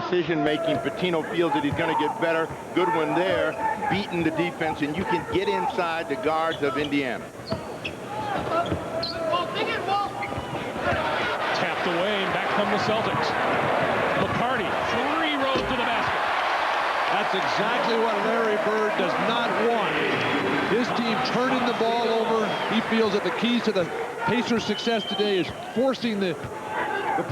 decision-making. Pitino feels that he's going to get better. Good one there, beating the defense, and you can get inside the guards of Indiana. Tapped away, and back come the Celtics. McCarty, 3 rows to the basket. That's exactly what Larry Bird does not want. His team turning the ball over. He feels that the keys to the Pacers' success today is forcing the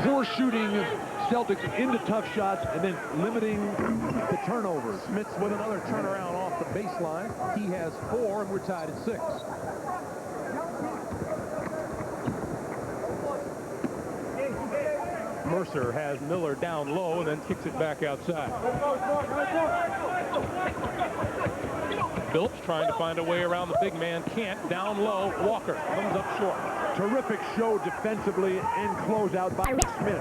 poor shooting Celtics into tough shots and then limiting the turnovers. Smits with another turnaround off the baseline. He has 4, and we're tied at 6. Mercer has Miller down low and then kicks it back outside. Phillips trying to find a way around the big man. Can't. Down low. Walker comes up short. Terrific show defensively and closeout by Smith.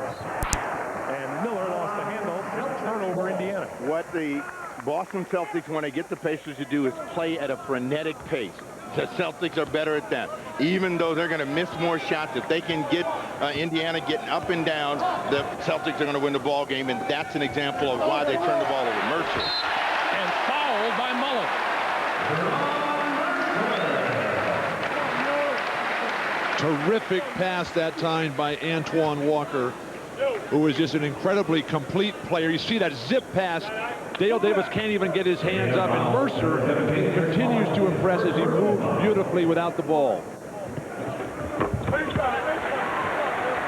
And Miller lost the handle. Turnover, Indiana. What the Boston Celtics, when they get the Pacers to do, is play at a frenetic pace. The Celtics are better at that. Even though they're going to miss more shots, if they can get Indiana getting up and down, the Celtics are going to win the ball game, and that's an example of why they turned the ball over. Mercer. And fouled by Mullen. Terrific pass that time by Antoine Walker, who is just an incredibly complete player. You see that zip pass. Dale Davis can't even get his hands up, and Mercer continues to impress as he moves beautifully without the ball.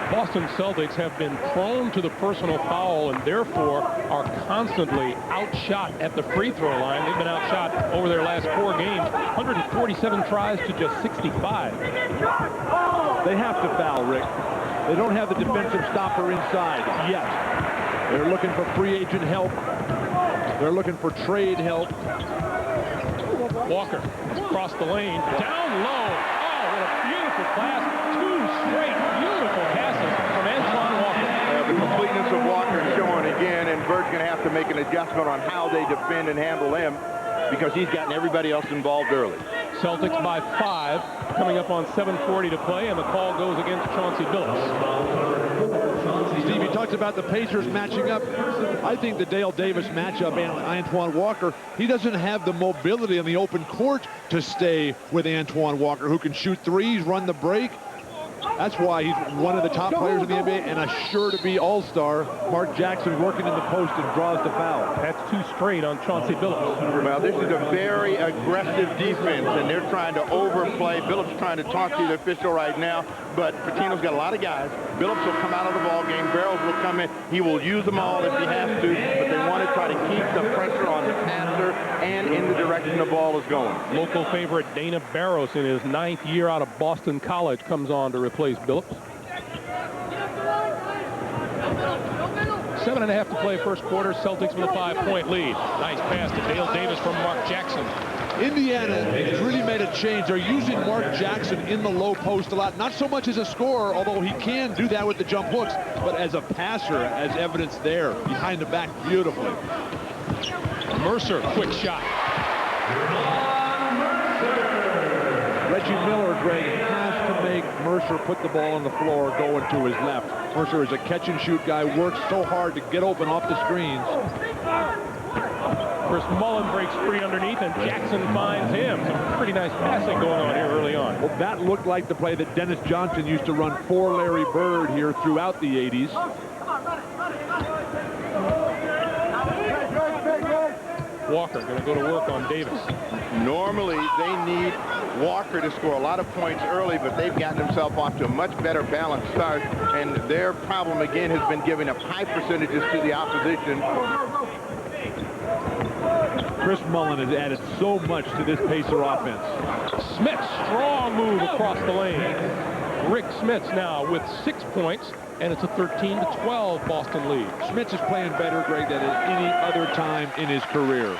Boston Celtics have been prone to the personal foul and therefore are constantly outshot at the free throw line. They've been outshot over their last 4 games, 147 tries to just 65. They have to foul, Rick. They don't have the defensive stopper inside yet. They're looking for free agent help. They're looking for trade help. Walker across the lane, down low. Oh, what a beautiful pass. 2 straight beautiful passes from Antoine Walker. The completeness of Walker showing again, and Bird's going to have to make an adjustment on how they defend and handle him because he's gotten everybody else involved early. Celtics by 5, coming up on 7:40 to play, and the call goes against Chauncey Billups. Steve, you talked about the Pacers matching up. I think the Dale Davis matchup and Antoine Walker, he doesn't have the mobility in the open court to stay with Antoine Walker, who can shoot threes, run the break. That's why he's one of the top players in the NBA and a sure-to-be all-star. Mark Jackson working in the post and draws the foul. That's 2 straight on Chauncey Billups. Well, this is a very aggressive defense, and they're trying to overplay. Billups trying to talk to the official right now, but Pitino's got a lot of guys. Billups will come out of the ball game. Barrows will come in. He will use them all if he has to, but they want to try to keep the pressure on the passer and in the direction the ball is going. Local favorite Dana Barrows, in his 9th year out of Boston College, comes on to replace Billups. 7.5 to play first quarter. Celtics with a 5-point lead. Nice pass to Dale Davis from Mark Jackson. Indiana has really made a change. They're using Mark Jackson in the low post a lot. Not so much as a scorer, although he can do that with the jump hooks, but as a passer, as evidence there, behind the back beautifully. Mercer, quick shot. Reggie Miller, Greg, has to make Mercer put the ball on the floor going to his left. Mercer is a catch-and-shoot guy, works so hard to get open off the screens. Chris Mullen breaks free underneath, and Jackson finds him. Some pretty nice passing going on here early on. Well, that looked like the play that Dennis Johnson used to run for Larry Bird here throughout the 80s. Walker going to go to work on Davis. Normally, they need Walker to score a lot of points early, but they've gotten themselves off to a much better balanced start, and their problem again has been giving up high percentages to the opposition. Chris Mullen has added so much to this Pacer offense. Smith, strong move across the lane. Rick Smits now with 6 points, and it's a 13-12 Boston lead. Smits is playing better, Greg, than at any other time in his career.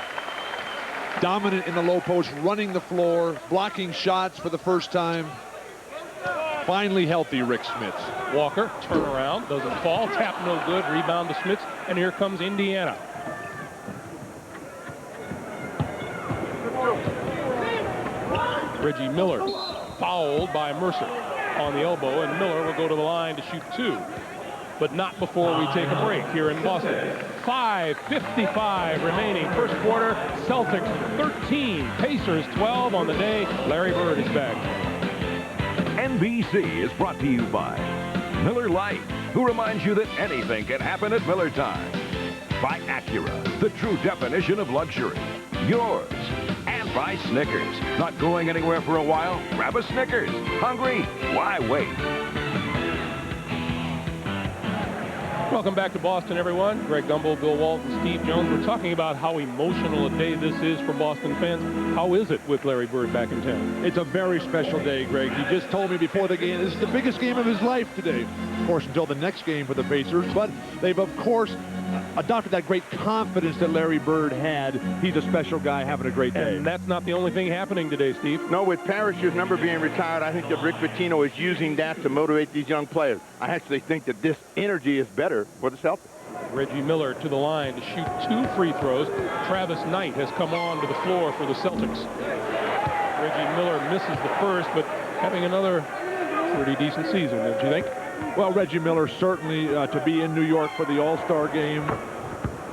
Dominant in the low post, running the floor, blocking shots for the first time. Finally healthy, Rick Smits. Walker, turnaround, doesn't fall, tap no good, rebound to Smits, and here comes Indiana. Reggie Miller fouled by Mercer on the elbow, and Miller will go to the line to shoot 2. But not before we take a break here in Boston. 5:55 remaining. First quarter, Celtics 13, Pacers 12 on the day. Larry Bird is back. NBC is brought to you by Miller Lite, who reminds you that anything can happen at Miller time. By Acura, the true definition of luxury. Yours. And by Snickers. Not going anywhere for a while? Grab a Snickers. Hungry? Why wait? Welcome back to Boston, everyone. Greg Gumbel, Bill Walton, Steve Jones. We're talking about how emotional a day this is for Boston fans. How is it with Larry Bird back in town? It's a very special day, Greg. He just told me before the game, this is the biggest game of his life today. Of course, until the next game for the Pacers. But they've, of course, adopted that great confidence that Larry Bird had. He's a special guy having a great day. And that's not the only thing happening today, Steve. No, with Parrish's number being retired, I think that Rick Pitino is using that to motivate these young players. I actually think that this energy is better for the Celtics. Reggie Miller to the line to shoot 2 free throws. Travis Knight has come on to the floor for the Celtics. Reggie Miller misses the first, but having another pretty decent season, don't you think? Well, Reggie Miller certainly to be in New York for the All-Star game.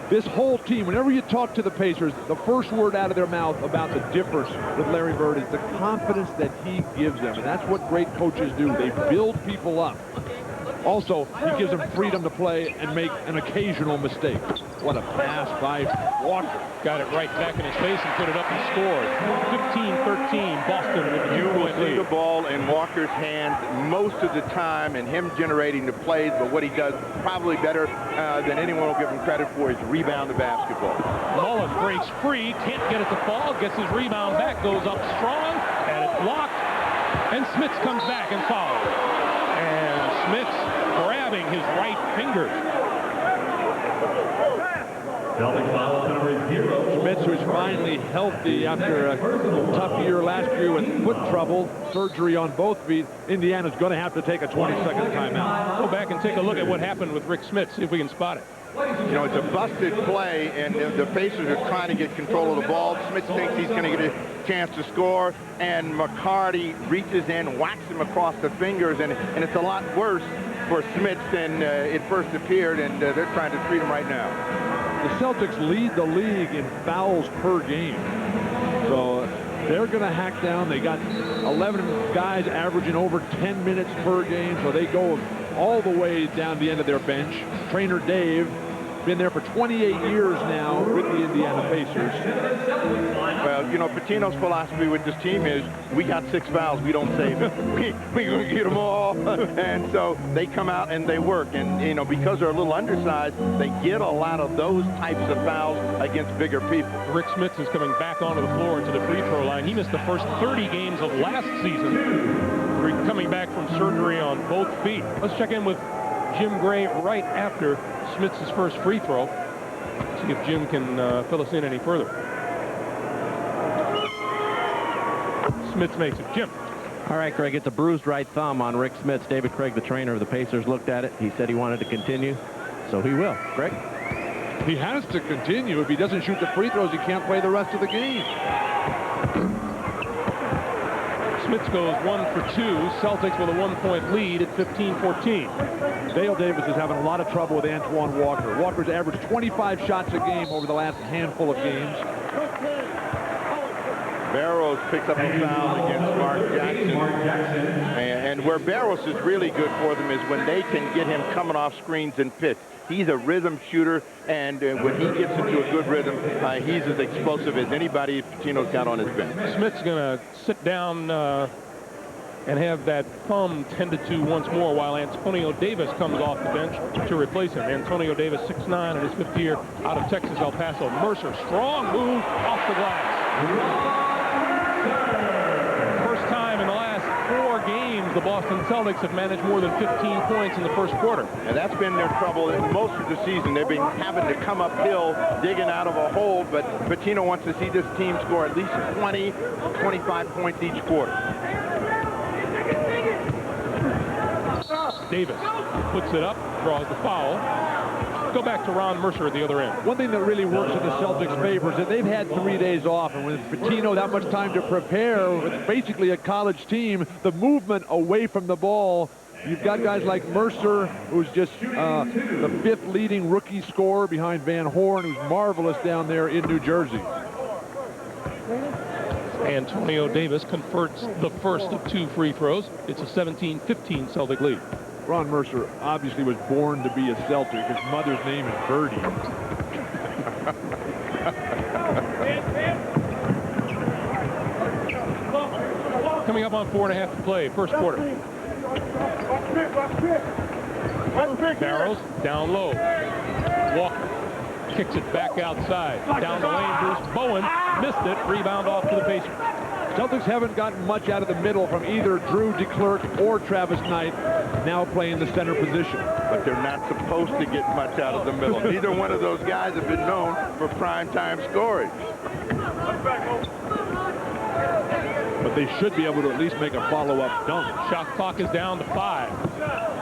This whole team, whenever you talk to the Pacers, the first word out of their mouth about the difference with Larry Bird is the confidence that he gives them. And that's what great coaches do. They build people up. Also, he gives them freedom to play and make an occasional mistake. What a pass by Walker. Got it right back in his face and put it up and scored. 15-13, Boston with a You will 2-point see lead. the ball in Walker's hands most of the time and him generating the plays, but what he does probably better than anyone will give him credit for is rebound the basketball. Mullen breaks free, can't get it to fall, gets his rebound back, goes up strong, and it's blocked. And Smits comes back and fouls. And Smits grabbing his right finger. Smits, who's finally healthy after a tough year last year with foot trouble, surgery on both feet. Indiana's going to have to take a 20-second timeout. Go back and take a look at what happened with Rick Smits, see if we can spot it. You know, it's a busted play, and the Pacers are trying to get control of the ball. Smith thinks he's going to get a chance to score, and McCarty reaches in, whacks him across the fingers, and it's a lot worse for Smith than it first appeared, and they're trying to treat him right now. The Celtics lead the league in fouls per game. So they're going to hack down. They got 11 guys averaging over 10 minutes per game, so they go all the way down the end of their bench. Trainer Dave, been there for 28 years now with the Indiana Pacers. Well, you know, Pitino's philosophy with this team is we got 6 fouls, we don't save it. We're going to get them all. And so they come out and they work. And, you know, because they're a little undersized, they get a lot of those types of fouls against bigger people. Rick Smits is coming back onto the floor into the free throw line. He missed the first 30 games of last season, coming back from surgery on both feet. Let's check in with Jim Gray right after Smits' first free throw. See if Jim can fill us in any further. Smits makes it. Jim. All right, Greg, it's a bruised right thumb on Rick Smits. David Craig, the trainer of the Pacers, looked at it. He said he wanted to continue, so he will. Greg? He has to continue. If he doesn't shoot the free throws, he can't play the rest of the game. Smits goes 1 for 2. Celtics with a 1-point lead at 15-14. Dale Davis is having a lot of trouble with Antoine Walker. Walker's averaged 25 shots a game over the last handful of games. Barrows picks up a foul against Mark Jackson. And where Barrows is really good for them is when they can get him coming off screens and pitch. He's a rhythm shooter, and when he gets into a good rhythm, he's as explosive as anybody Pitino's got on his bench. Smits going to sit down and have that thumb tended to once more while Antonio Davis comes off the bench to replace him. Antonio Davis, 6'9", in his 5th year out of Texas, El Paso. Mercer, strong move off the glass. First time in the last 4 games the Boston Celtics have managed more than 15 points in the first quarter. And that's been their trouble in most of the season. They've been having to come uphill, digging out of a hole, but Pitino wants to see this team score at least 20, 25 points each quarter. Davis puts it up, draws the foul. Go back to Ron Mercer at the other end. One thing that really works in the Celtics' favor is that they've had 3 days off, and with Pitino that much time to prepare with basically a college team, the movement away from the ball You've got guys like Mercer, who's just the 5th leading rookie scorer behind Van Horn, who's marvelous down there in New Jersey. Antonio Davis converts the first of 2 free throws. It's a 17-15 Celtic lead. Ron Mercer obviously was born to be a Celtic. His mother's name is Birdie. Coming up on 4.5 to play, first quarter. Barrows down low. Walker kicks it back outside. Down the lane, Bruce Bowen missed it. Rebound off to the Pacers. Celtics haven't gotten much out of the middle from either Drew DeClercq or Travis Knight, now playing the center position. But they're not supposed to get much out of the middle. Neither one of those guys have been known for prime-time scoring. But they should be able to at least make a follow-up dunk. Shot clock is down to 5.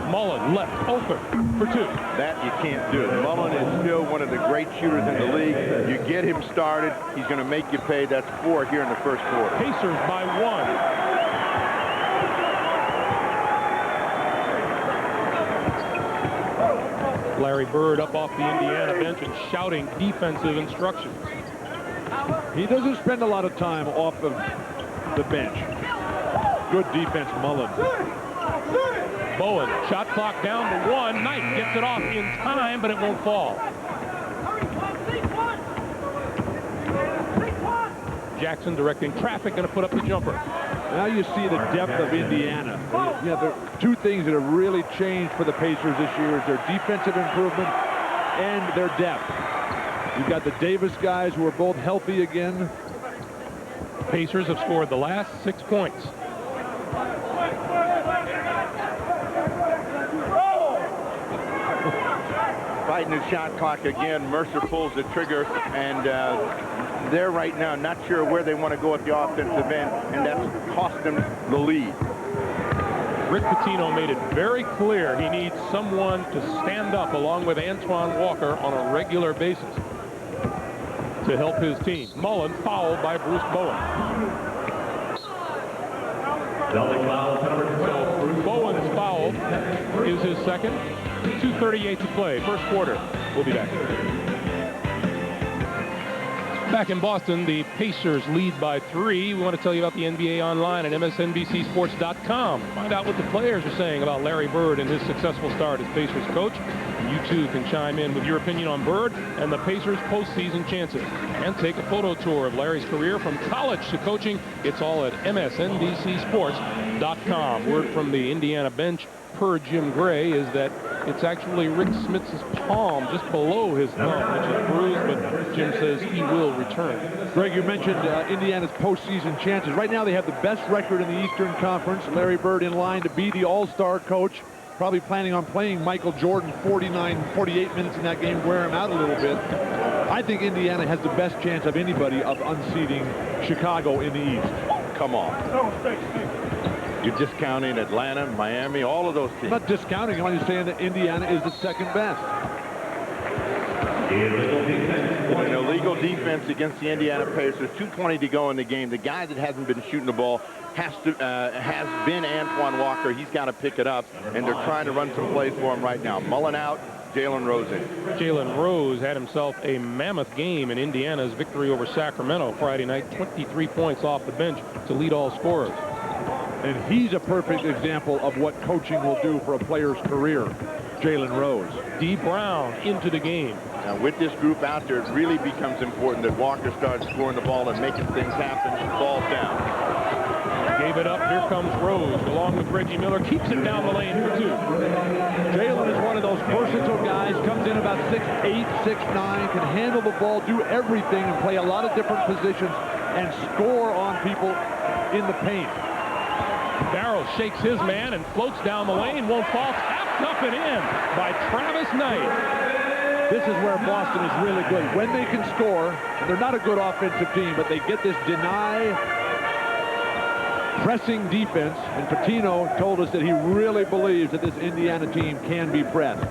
Mullen left open for 2. That you can't do. Mullen is still one of the great shooters in the league. You get him started, he's going to make you pay. That's 4 here in the first quarter. Pacers by 1. Larry Bird up off the Indiana bench and shouting defensive instructions. He doesn't spend a lot of time off of the bench. Good defense, Mullen. Bowen, shot clock down to 1. Knight gets it off in time, but it won't fall. Jackson directing traffic, going to put up the jumper. Now you see the depth of Indiana. You know, there are 2 things that have really changed for the Pacers this year is their defensive improvement and their depth. You've got the Davis guys who are both healthy again. Pacers have scored the last 6 points. Fighting the shot clock again. Mercer pulls the trigger, and they're right now not sure where they want to go at the offensive end, and that's cost them the lead. Rick Pitino made it very clear he needs someone to stand up along with Antoine Walker on a regular basis to help his team. Mullen fouled by Bruce Bowen. So Bowen's foul is his second. 2:38 to play, first quarter. We'll be back. Back in Boston, the Pacers lead by 3. We want to tell you about the NBA online at MSNBCSports.com. Find out what the players are saying about Larry Bird and his successful start as Pacers coach. You too can chime in with your opinion on Bird and the Pacers postseason chances. And take a photo tour of Larry's career from college to coaching. It's all at MSNBCSports.com. Word from the Indiana bench per Jim Gray is that it's actually Rick Smith's palm just below his thumb, which is bruised, but Jim says he will return. Greg, you mentioned Indiana's postseason chances. Right now they have the best record in the Eastern Conference. Larry Bird in line to be the all-star coach. Probably planning on playing Michael Jordan 48 minutes in that game, wear him out a little bit. I think Indiana has the best chance of anybody of unseating Chicago in the East. Come on. You're discounting Atlanta, Miami, all of those teams. I'm not discounting. I'm just saying that Indiana is the second best. An illegal defense against the Indiana Pacers. 2:20 to go in the game. The guy that hasn't been shooting the ball has been Antoine Walker. He's got to pick it up, and they're trying to run some plays for him right now. Mullen out, Jalen Rose in. Jalen Rose had himself a mammoth game in Indiana's victory over Sacramento Friday night. 23 points off the bench to lead all scorers. And he's a perfect example of what coaching will do for a player's career, Jalen Rose. D. Brown into the game. Now, with this group out there, it really becomes important that Walker starts scoring the ball and making things happen. Falls down. Gave it up. Here comes Rose along with Reggie Miller. Keeps it down the lane for 2. Jalen is one of those versatile guys. Comes in about 6'8", 6'9", can handle the ball, do everything, and play a lot of different positions and score on people in the paint. Barrow shakes his man and floats down the lane. Won't fall. Tapped up and in by Travis Knight. This is where Boston is really good. When they can score, and they're not a good offensive team, but they get this deny pressing defense, and Pitino told us that he really believes that this Indiana team can be pressed.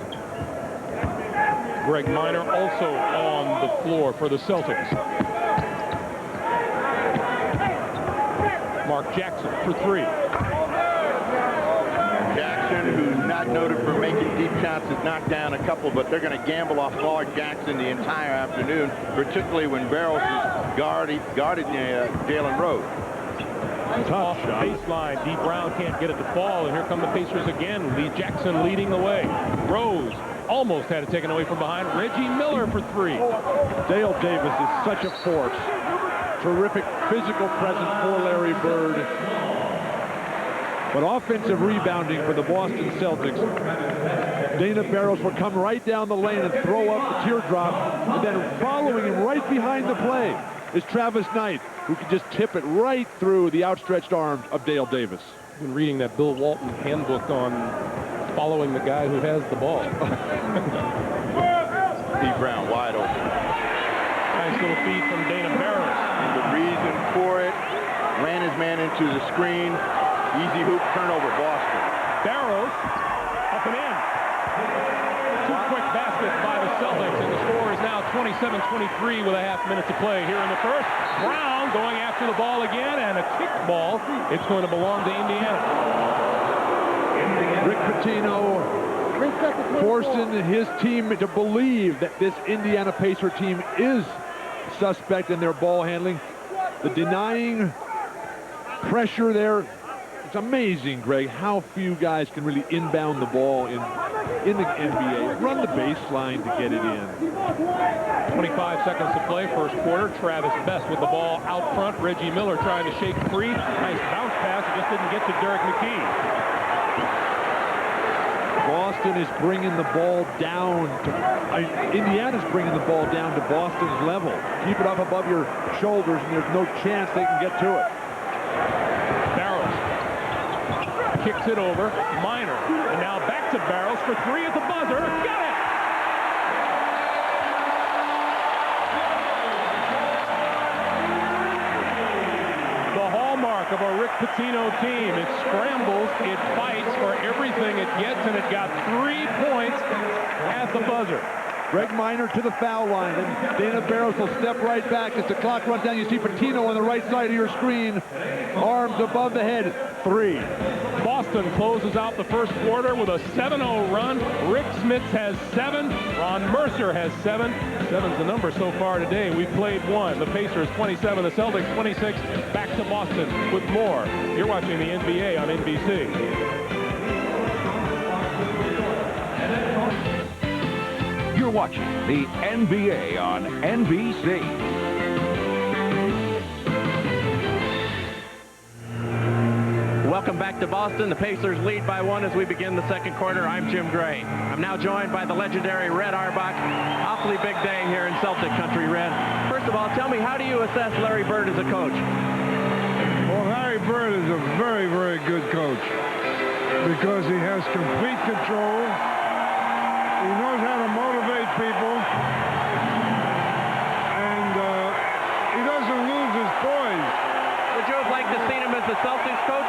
Greg Minor also on the floor for the Celtics. Mark Jackson for 3. Jackson, who not noted for making deep shots. Has knocked down a couple, but they're going to gamble off Clark Jackson the entire afternoon, particularly when Barrows has guarded Jalen Rose. Off the baseline. D. Brown can't get it to fall, and here come the Pacers again. Lee Jackson leading the way. Rose almost had it taken away from behind. Reggie Miller for three. Dale Davis is such a force. Terrific physical presence for Larry Bird. But offensive rebounding for the Boston Celtics. Dana Barrows will come right down the lane and throw up the teardrop, and then following him right behind the play is Travis Knight, who can just tip it right through the outstretched arms of Dale Davis. I've been reading that Bill Walton handbook on following the guy who has the ball. Steve Brown wide open. Nice little feed from Dana Barrows. And the reason for it, ran his man into the screen. Easy hoop turnover, Boston. Barrows up and in. Two quick baskets by the Celtics, and the score is now 27-23 with a half minute to play here in the first. Brown going after the ball again, and a kick ball. It's going to belong to Indiana. Rick Pitino forcing his team to believe that this Indiana Pacer team is suspect in their ball handling. The denying pressure there. It's amazing, Greg, how few guys can really inbound the ball in the NBA. Run the baseline to get it in. 25 seconds to play, first quarter. Travis Best with the ball out front. Reggie Miller trying to shake free. Nice bounce pass. It just didn't get to Derek McKee. Boston is bringing the ball down to... Indiana's bringing the ball down to Boston's level. Keep it up above your shoulders, and there's no chance they can get to it. Kicks it over. Minor. And now back to Barrows for three at the buzzer. Got it! The hallmark of a Rick Pitino team. It scrambles, it fights for everything it gets, and it got 3 points at the buzzer. Greg Minor to the foul line, and Dana Barrows will step right back as the clock runs down. You see Pitino on the right side of your screen, arms above the head. 3. Boston closes out the first quarter with a 7-0 run. Rick Smits has 7. Ron Mercer has 7. 7's the number so far today. We played 1. The Pacers 27, the Celtics 26. Back to Boston with more. You're watching the NBA on NBC. You're watching the NBA on NBC. Welcome back to Boston. The Pacers lead by 1 as we begin the second quarter. I'm Jim Gray. I'm now joined by the legendary Red Auerbach. Awfully big day here in Celtic country, Red. First of all, tell me, how do you assess Larry Bird as a coach? Well, Larry Bird is a very, very good coach because he has complete control. He knows how to motivate people, and he doesn't lose his poise. Would you have liked to see him as the Celtics coach?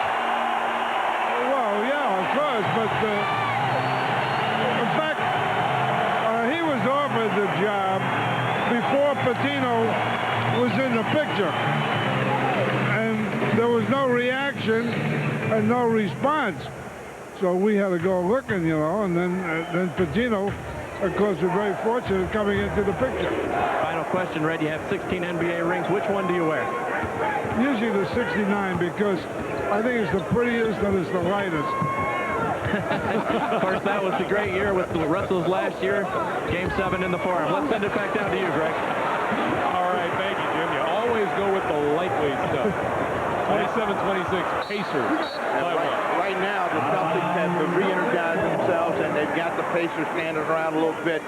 Well, yeah, of course, but in fact, he was offered the job before Pitino was in the picture, and there was no reaction and no response. So we had to go looking, you know, and then Pitino, of course, was very fortunate coming into the picture. Final question, Red. You have 16 NBA rings. Which one do you wear? Usually the 69, because I think it's the prettiest and it's the lightest. Of course, that was the great year with the Russells last year. Game 7 in the Forum. Let's send it back down to you, Greg. All right, thank you, Jim. You always go with the lightweight stuff. 27-26, Pacers. Right now, the Celtics have re-energized themselves, and they've got the Pacers standing around a little bit.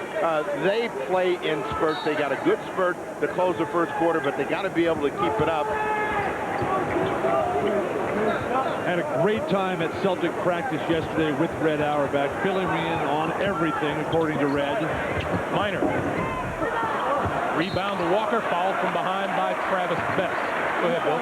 They play in spurts. They got a good spurt to close the first quarter, but they got to be able to keep it up. Had a great time at Celtic practice yesterday with Red Auerbach, filling me in on everything according to Red. Minor. Rebound to Walker, fouled from behind by Travis Best. Go ahead, Bill.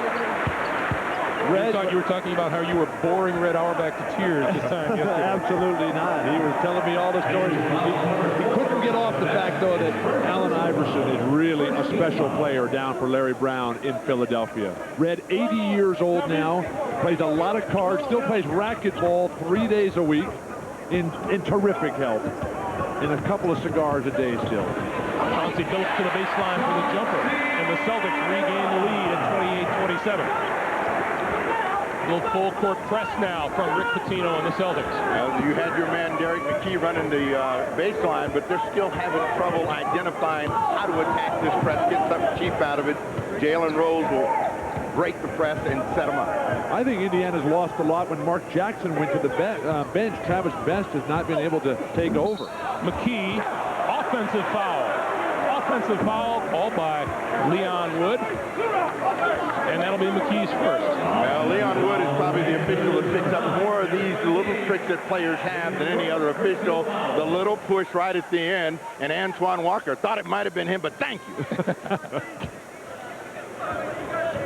Red, I thought you were talking about how you were boring Red Auerbach to tears this time yesterday. Absolutely not. He was telling me all the stories. He couldn't get off the fact, though, that Allen Iverson is really a special player down for Larry Brown in Philadelphia. Red, 80 years old now, plays a lot of cards, still plays racquetball 3 days a week. in terrific health. And a couple of cigars a day still. Chauncey Billups to the baseline for the jumper. And the Celtics regain the lead at 28-27. Little full court press now from Rick Pitino and the Celtics. Well, you had your man Derek McKee running the baseline, but they're still having trouble identifying how to attack this press, get something cheap out of it. Jalen Rose will break the press and set them up. I think Indiana's lost a lot when Mark Jackson went to the bench. Travis Best has not been able to take over. McKee, offensive foul. Offensive foul called by Leon Wood. And that'll be McKee's first. Well, Leon Wood is probably the official that picks up more of these little tricks that players have than any other official. The little push right at the end, and Antoine Walker thought it might have been him, but thank you.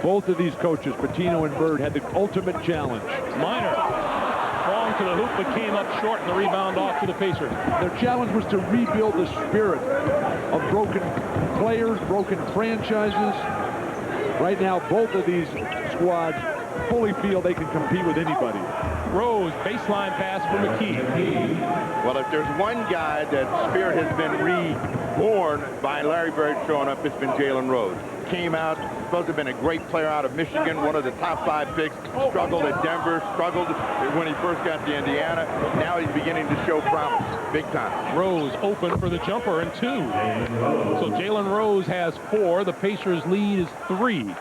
Both of these coaches, Pitino and Bird, had the ultimate challenge. Minor, strong to the hoop, but came up short, and the rebound off to the Pacers. Their challenge was to rebuild the spirit of broken players, broken franchises. Right now, both of these squads fully feel they can compete with anybody. Rose, baseline pass for McKee. Well, if there's one guy that spirit has been reborn by Larry Bird showing up, it's been Jalen Rose. Came out, supposed to have been a great player out of Michigan, one of the top 5 picks, struggled at Denver, struggled when he first got to Indiana. Now he's beginning to show promise, big time. Rose open for the jumper and 2. So Jalen Rose has 4. The Pacers lead is 3.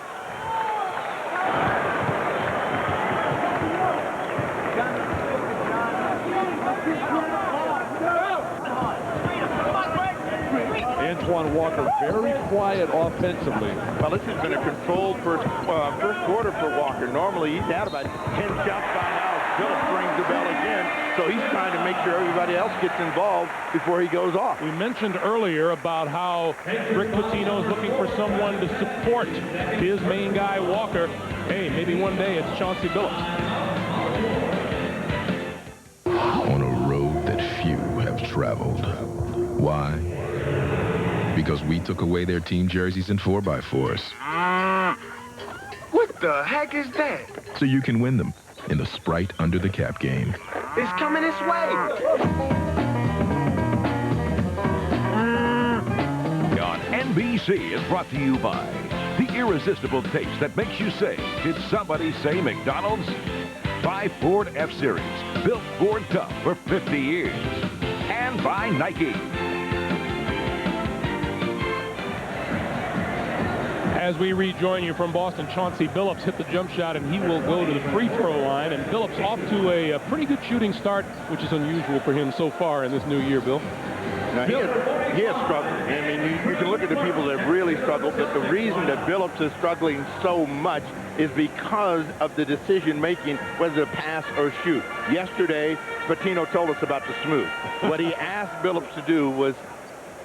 Antoine Walker very quiet offensively. Well, this has been a controlled first quarter for Walker. Normally he's had about 10 shots by now. Phillips rings the bell again, so he's trying to make sure everybody else gets involved before he goes off. We mentioned earlier about how Rick Pitino is looking for someone to support his main guy, Walker. Hey, maybe one day it's Chauncey Billups. On a road that few have traveled. Why? Because we took away their team jerseys and 4x4s. What the heck is that? So you can win them in the Sprite Under the Cap game. It's coming this way. On NBC is brought to you by the irresistible taste that makes you say, did somebody say McDonald's? By Ford F-Series, built Ford tough for 50 years. And by Nike. As we rejoin you from Boston, Chauncey Billups hit the jump shot, and he will go to the free throw line. And Billups off to a pretty good shooting start, which is unusual for him so far in this new year, Bill. Now, he has struggled. I mean, you can look at the people that have really struggled, but the reason that Billups is struggling so much is because of the decision-making, whether to pass or shoot. Yesterday, Pitino told us about the smooth. What he asked Billups to do was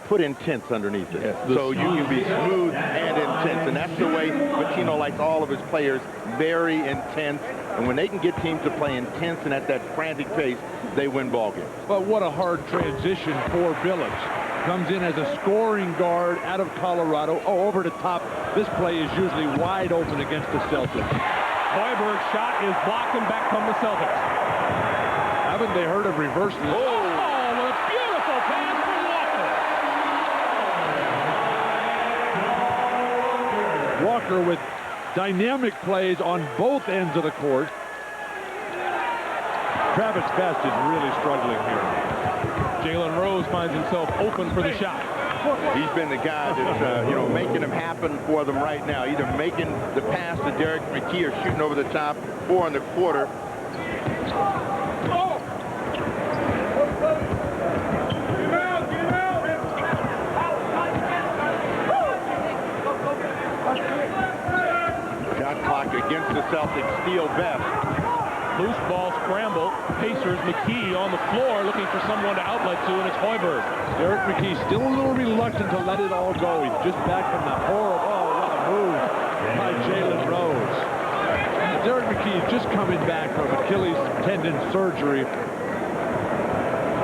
put intense underneath it. Yes, so you can be smooth and intense. And that's the way Pitino likes all of his players, very intense. And when they can get teams to play intense and at that frantic pace, they win ball games. But what a hard transition for Billups. Comes in as a scoring guard out of Colorado. Oh, over the top. This play is usually wide open against the Celtics. Hoiberg's shot is blocked, and back come the Celtics. Haven't they heard of reversal? Oh, what a beautiful pass from Walker. Walker with dynamic plays on both ends of the court. Travis Best is really struggling here. Jalen Rose finds himself open for the shot. He's been the guy that's, making them happen for them right now. Either making the pass to Derek McKee or shooting over the top, 4 in the quarter. Shot clock against the Celtics. Steal Best. Loose ball scramble. Pacers, McKee on the floor looking for someone to outlet to, and it's Hoiberg. Derek McKee still a little reluctant to let it all go. He's just back from the horrible, what a move by Jalen Rose. Derek McKee is just coming back from Achilles tendon surgery.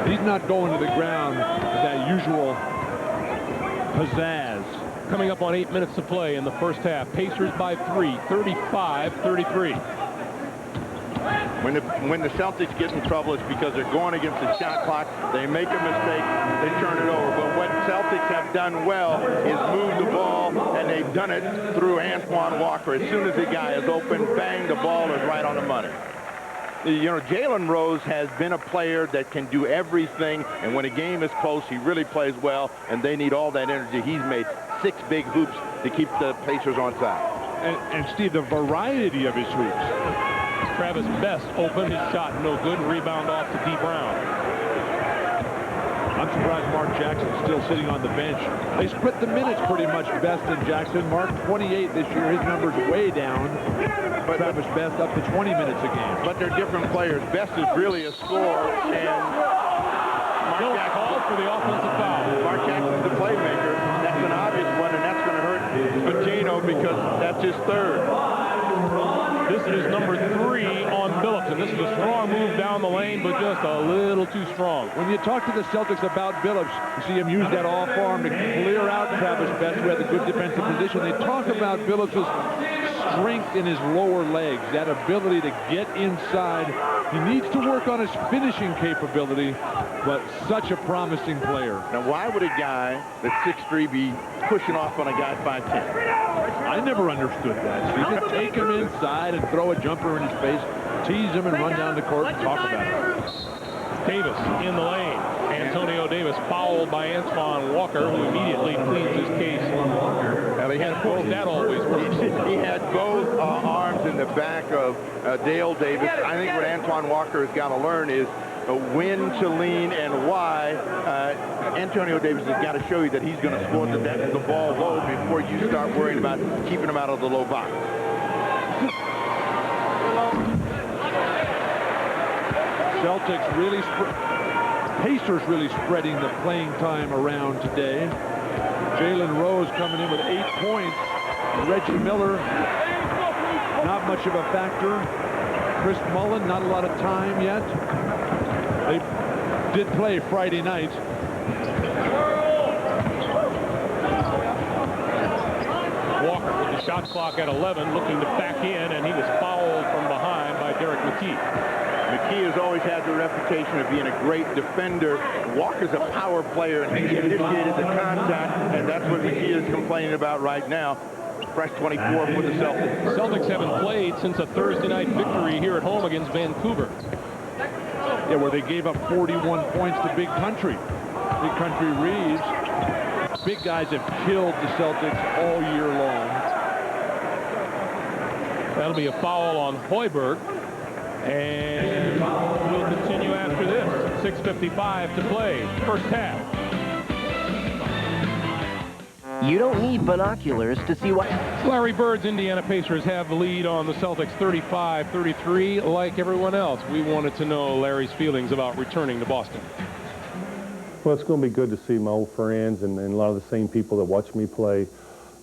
He's not going to the ground with that usual pizzazz. Coming up on 8 minutes to play in the first half. Pacers by 3, 35-33. When the Celtics get in trouble, it's because they're going against the shot clock. They make a mistake, they turn it over. But what Celtics have done well is move the ball, and they've done it through Antoine Walker. As soon as the guy is open, bang, the ball is right on the money. You know, Jalen Rose has been a player that can do everything, and when a game is close, he really plays well, and they need all that energy. He's made 6 big hoops to keep the Pacers on side. And Steve, the variety of his hoops. Travis Best open, his shot no good, rebound off to D. Brown. I'm surprised Mark Jackson's still sitting on the bench. They split the minutes pretty much, Best and Jackson. Mark 28 this year, his number's way down. But Travis Best up to 20 minutes a game. But they're different players. Best is really a scorer, and Mark Jackson called for the offensive foul. Mark Jackson's the playmaker. That's an obvious one, and that's going to hurt Pacino because that's his 3rd. This is number 3 on Billups, and this is a strong move down the lane, but just a little too strong. When you talk to the Celtics about Billups, you see him use that off-arm to clear out Travis Best, who had a good defensive position. They talk about Billups' strength in his lower legs, that ability to get inside. He needs to work on his finishing capability, but such a promising player. Now, why would a guy that's 6'3" be pushing off on a guy 5'10"? I never understood that. So you just take him inside and throw a jumper in his face, tease him, and run down the court and talk about it. Davis in the lane. Antonio Davis fouled by Antoine Walker, who immediately pleads his case. Well, he had both. That always works. He had both arms in the back of Dale Davis. I think what Antoine Walker has got to learn is when to lean and why. Antonio Davis has got to show you that he's going to score the ball low before you start worrying about keeping him out of the low box. Celtics really, Pacers really spreading the playing time around today. Jalen Rose coming in with 8 points. Reggie Miller, not much of a factor. Chris Mullen, not a lot of time yet. They did play Friday night. Walker with the shot clock at 11, looking to back in, and he was fouled from behind by Derek McKee. McKee has always had the reputation of being a great defender. Walker's a power player, and he initiated the contact, and that's what McKee is complaining about right now. Fresh 24 for the Celtics. Celtics haven't played since a Thursday night victory here at home against Vancouver. Yeah, where they gave up 41 points to Big Country. Big Country Reeves. Big guys have killed the Celtics all year long. That'll be a foul on Hoiberg. And we'll continue after this. 6:55 to play. First half. You don't need binoculars to see what... Larry Bird's Indiana Pacers have the lead on the Celtics 35-33. Like everyone else, we wanted to know Larry's feelings about returning to Boston. Well, it's going to be good to see my old friends and a lot of the same people that watched me play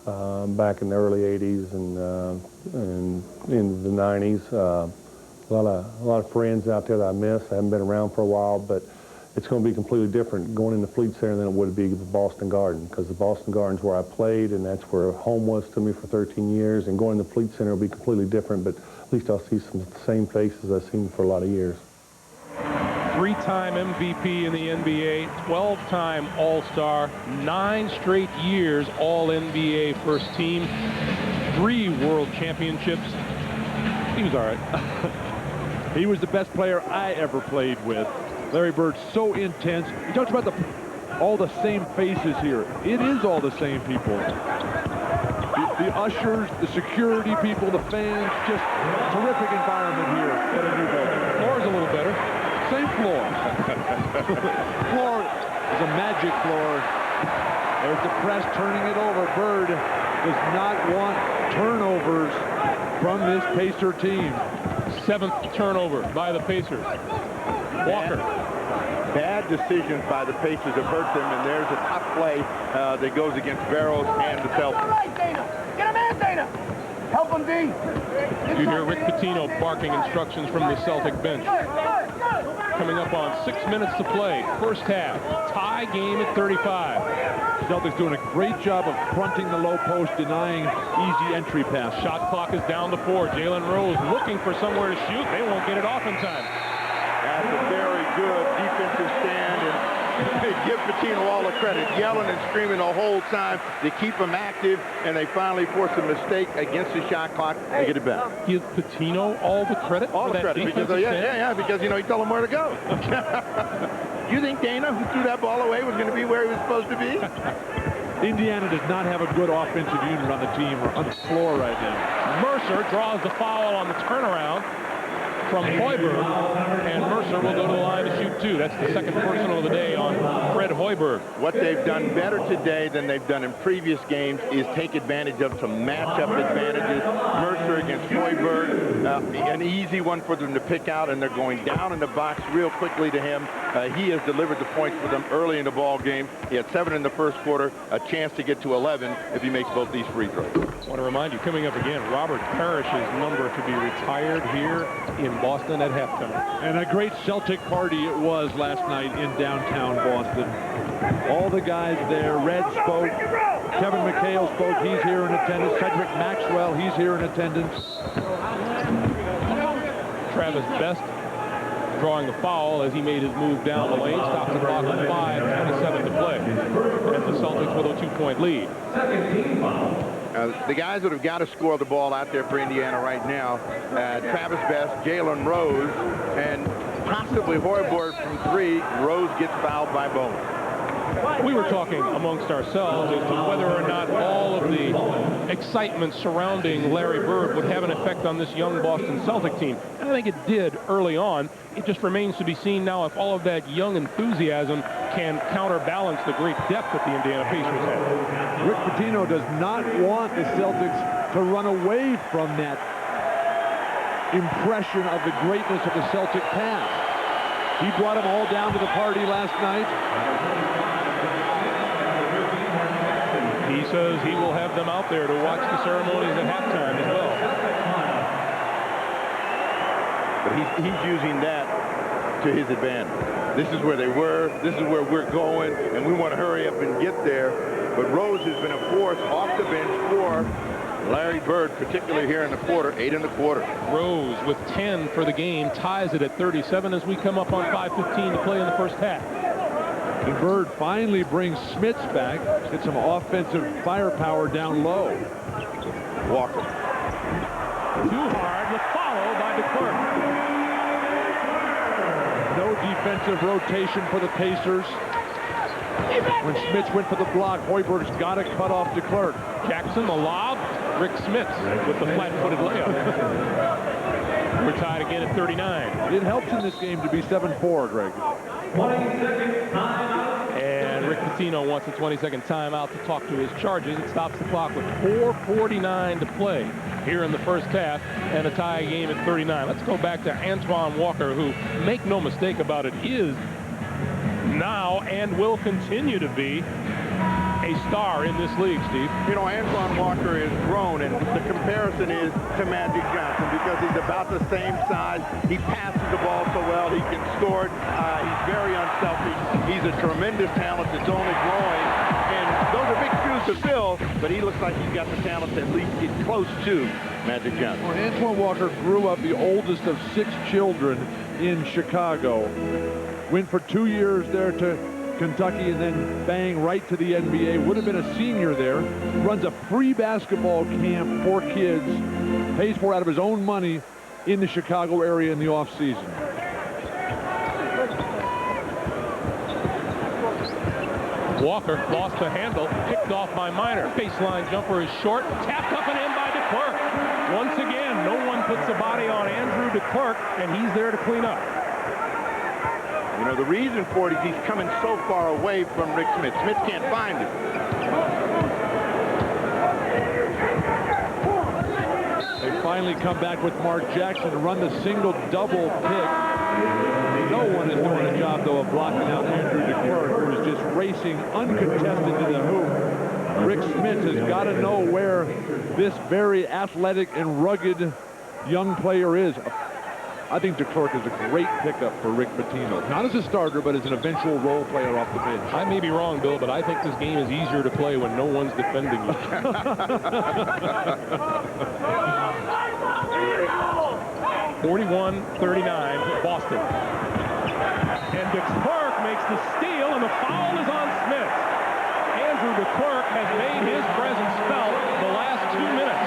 back in the early 80s and in the 90s. A lot of friends out there that I miss. I haven't been around for a while, but it's going to be completely different going in the Fleet Center than it would be the Boston Garden, because the Boston Garden's where I played, and that's where home was to me for 13 years. And going to the Fleet Center will be completely different, but at least I'll see some of the same faces I've seen for a lot of years. 3-time MVP in the NBA, 12-time All-Star, 9 straight years All-NBA first team, 3 World Championships. He was all right. He was the best player I ever played with. Larry Bird's so intense. He talks about all the same faces here. It is all the same people. The ushers, the security people, the fans, just terrific environment here at a new building. Floor's a little better. Same floor. Floor is a magic floor. There's the press turning it over. Bird does not want turnovers from this Pacer team. 7th turnover by the Pacers. Walker. Bad decisions by the Pacers have hurt them, and there's a tough play that goes against Barrows and the Celtics. Get him in, Dana! Help him, D! You hear Rick Pitino barking instructions from the Celtic bench. coming up on 6 minutes to play. First half, tie game at 35. Celtics doing a great job of fronting the low post, denying easy entry pass. Shot clock is down to 4. Jalen Rose looking for somewhere to shoot. They won't get it off in time. That's a very good defensive stand, and give Pitino all the credit, yelling and screaming the whole time to keep him active, and they finally force a mistake against the shot clock and get it back. Give Pitino all the credit? All the credit, because because he told him where to go. You think Dana, who threw that ball away, was going to be where he was supposed to be? Indiana does not have a good offensive unit on the team or on the floor right now. Mercer draws the foul on the turnaround from Hoiberg, and Mercer will go to the line to shoot 2. That's the second personal of the day on Fred Hoiberg. What they've done better today than they've done in previous games is take advantage of some matchup advantages. Mercer against Hoiberg, an easy one for them to pick out, and they're going down in the box real quickly to him. He has delivered the points for them early in the ball game. He had 7 in the first quarter, a chance to get to 11 if he makes both these free throws. I want to remind you, coming up again, Robert Parrish's number to be retired here in Boston at halftime. And a great Celtic party it was last night in downtown Boston. All the guys there. Red spoke. Kevin McHale spoke. He's here in attendance. Cedric Maxwell, he's here in attendance. Travis Best drawing the foul as he made his move down the lane. Stops the clock at 5:27 to play. And the Celtics with a 2-point lead. The guys that have got to score the ball out there for Indiana right now, Travis Best, Jalen Rose, and possibly Hoiberg from 3. Rose gets fouled by Bowman. We were talking amongst ourselves as to whether or not all of the excitement surrounding Larry Bird would have an effect on this young Boston Celtic team. And I think it did early on. It just remains to be seen now if all of that young enthusiasm can counterbalance the great depth that the Indiana Pacers have. Rick Pitino does not want the Celtics to run away from that impression of the greatness of the Celtic past. He brought them all down to the party last night. He says he will have them out there to watch the ceremonies at halftime as well. But he's using that to his advantage. This is where they were, this is where we're going, and we want to hurry up and get there. But Rose has been a force off the bench for Larry Bird, particularly here in the quarter, 8 in the quarter. Rose with 10 for the game, ties it at 37 as we come up on 5:15 to play in the first half. And Bird finally brings Smits back, get some offensive firepower down low. Walker. Too hard, with follow by DeClerc. No defensive rotation for the Pacers. When Smits went for the block, Hoiberg's got to cut off DeClerc. Jackson, the lob. Rick Smits with the flat-footed layup. We're tied again at 39. It helps in this game to be 7-4, Greg. And Rick Pitino wants a 20-second timeout to talk to his charges. It stops the clock with 4:49 to play here in the first half and a tie game at 39. Let's go back to Antoine Walker, who, make no mistake about it, is now and will continue to be a star in this league, Steve. You know, Antoine Walker is grown, and the comparison is to Magic Johnson because he's about the same size. He passes the ball so well. He can score it. He's very unselfish. He's a tremendous talent that's only growing. And those are big shoes to fill, but he looks like he's got the talent to at least get close to Magic Johnson. Well, Antoine Walker grew up the oldest of 6 children in Chicago. Went for 2 years there to Kentucky and then bang right to the NBA. Would have been a senior there. Runs a free basketball camp for kids. Pays for it out of his own money in the Chicago area in the off season. Walker lost the handle, picked off by Minor. Baseline jumper is short, tapped up and in by DeClerc. Once again, no one puts the body on Andrew DeClerc, and he's there to clean up. You know, the reason for it is he's coming so far away from Rick Smits. Smits can't find him. They finally come back with Mark Jackson to run the single-double pick. No one is doing a job, though, of blocking out Andrew DeClerc, who is just racing uncontested to the hoop. Rick Smits has got to know where this very athletic and rugged young player is. I think DeClercq is a great pickup for Rick Pitino. Not as a starter, but as an eventual role player off the bench. I may be wrong, Bill, but I think this game is easier to play when no one's defending you. 41-39, Boston. And DeClercq makes the steal, and the foul is on Smith. Andrew DeClercq has made his presence felt the last 2 minutes.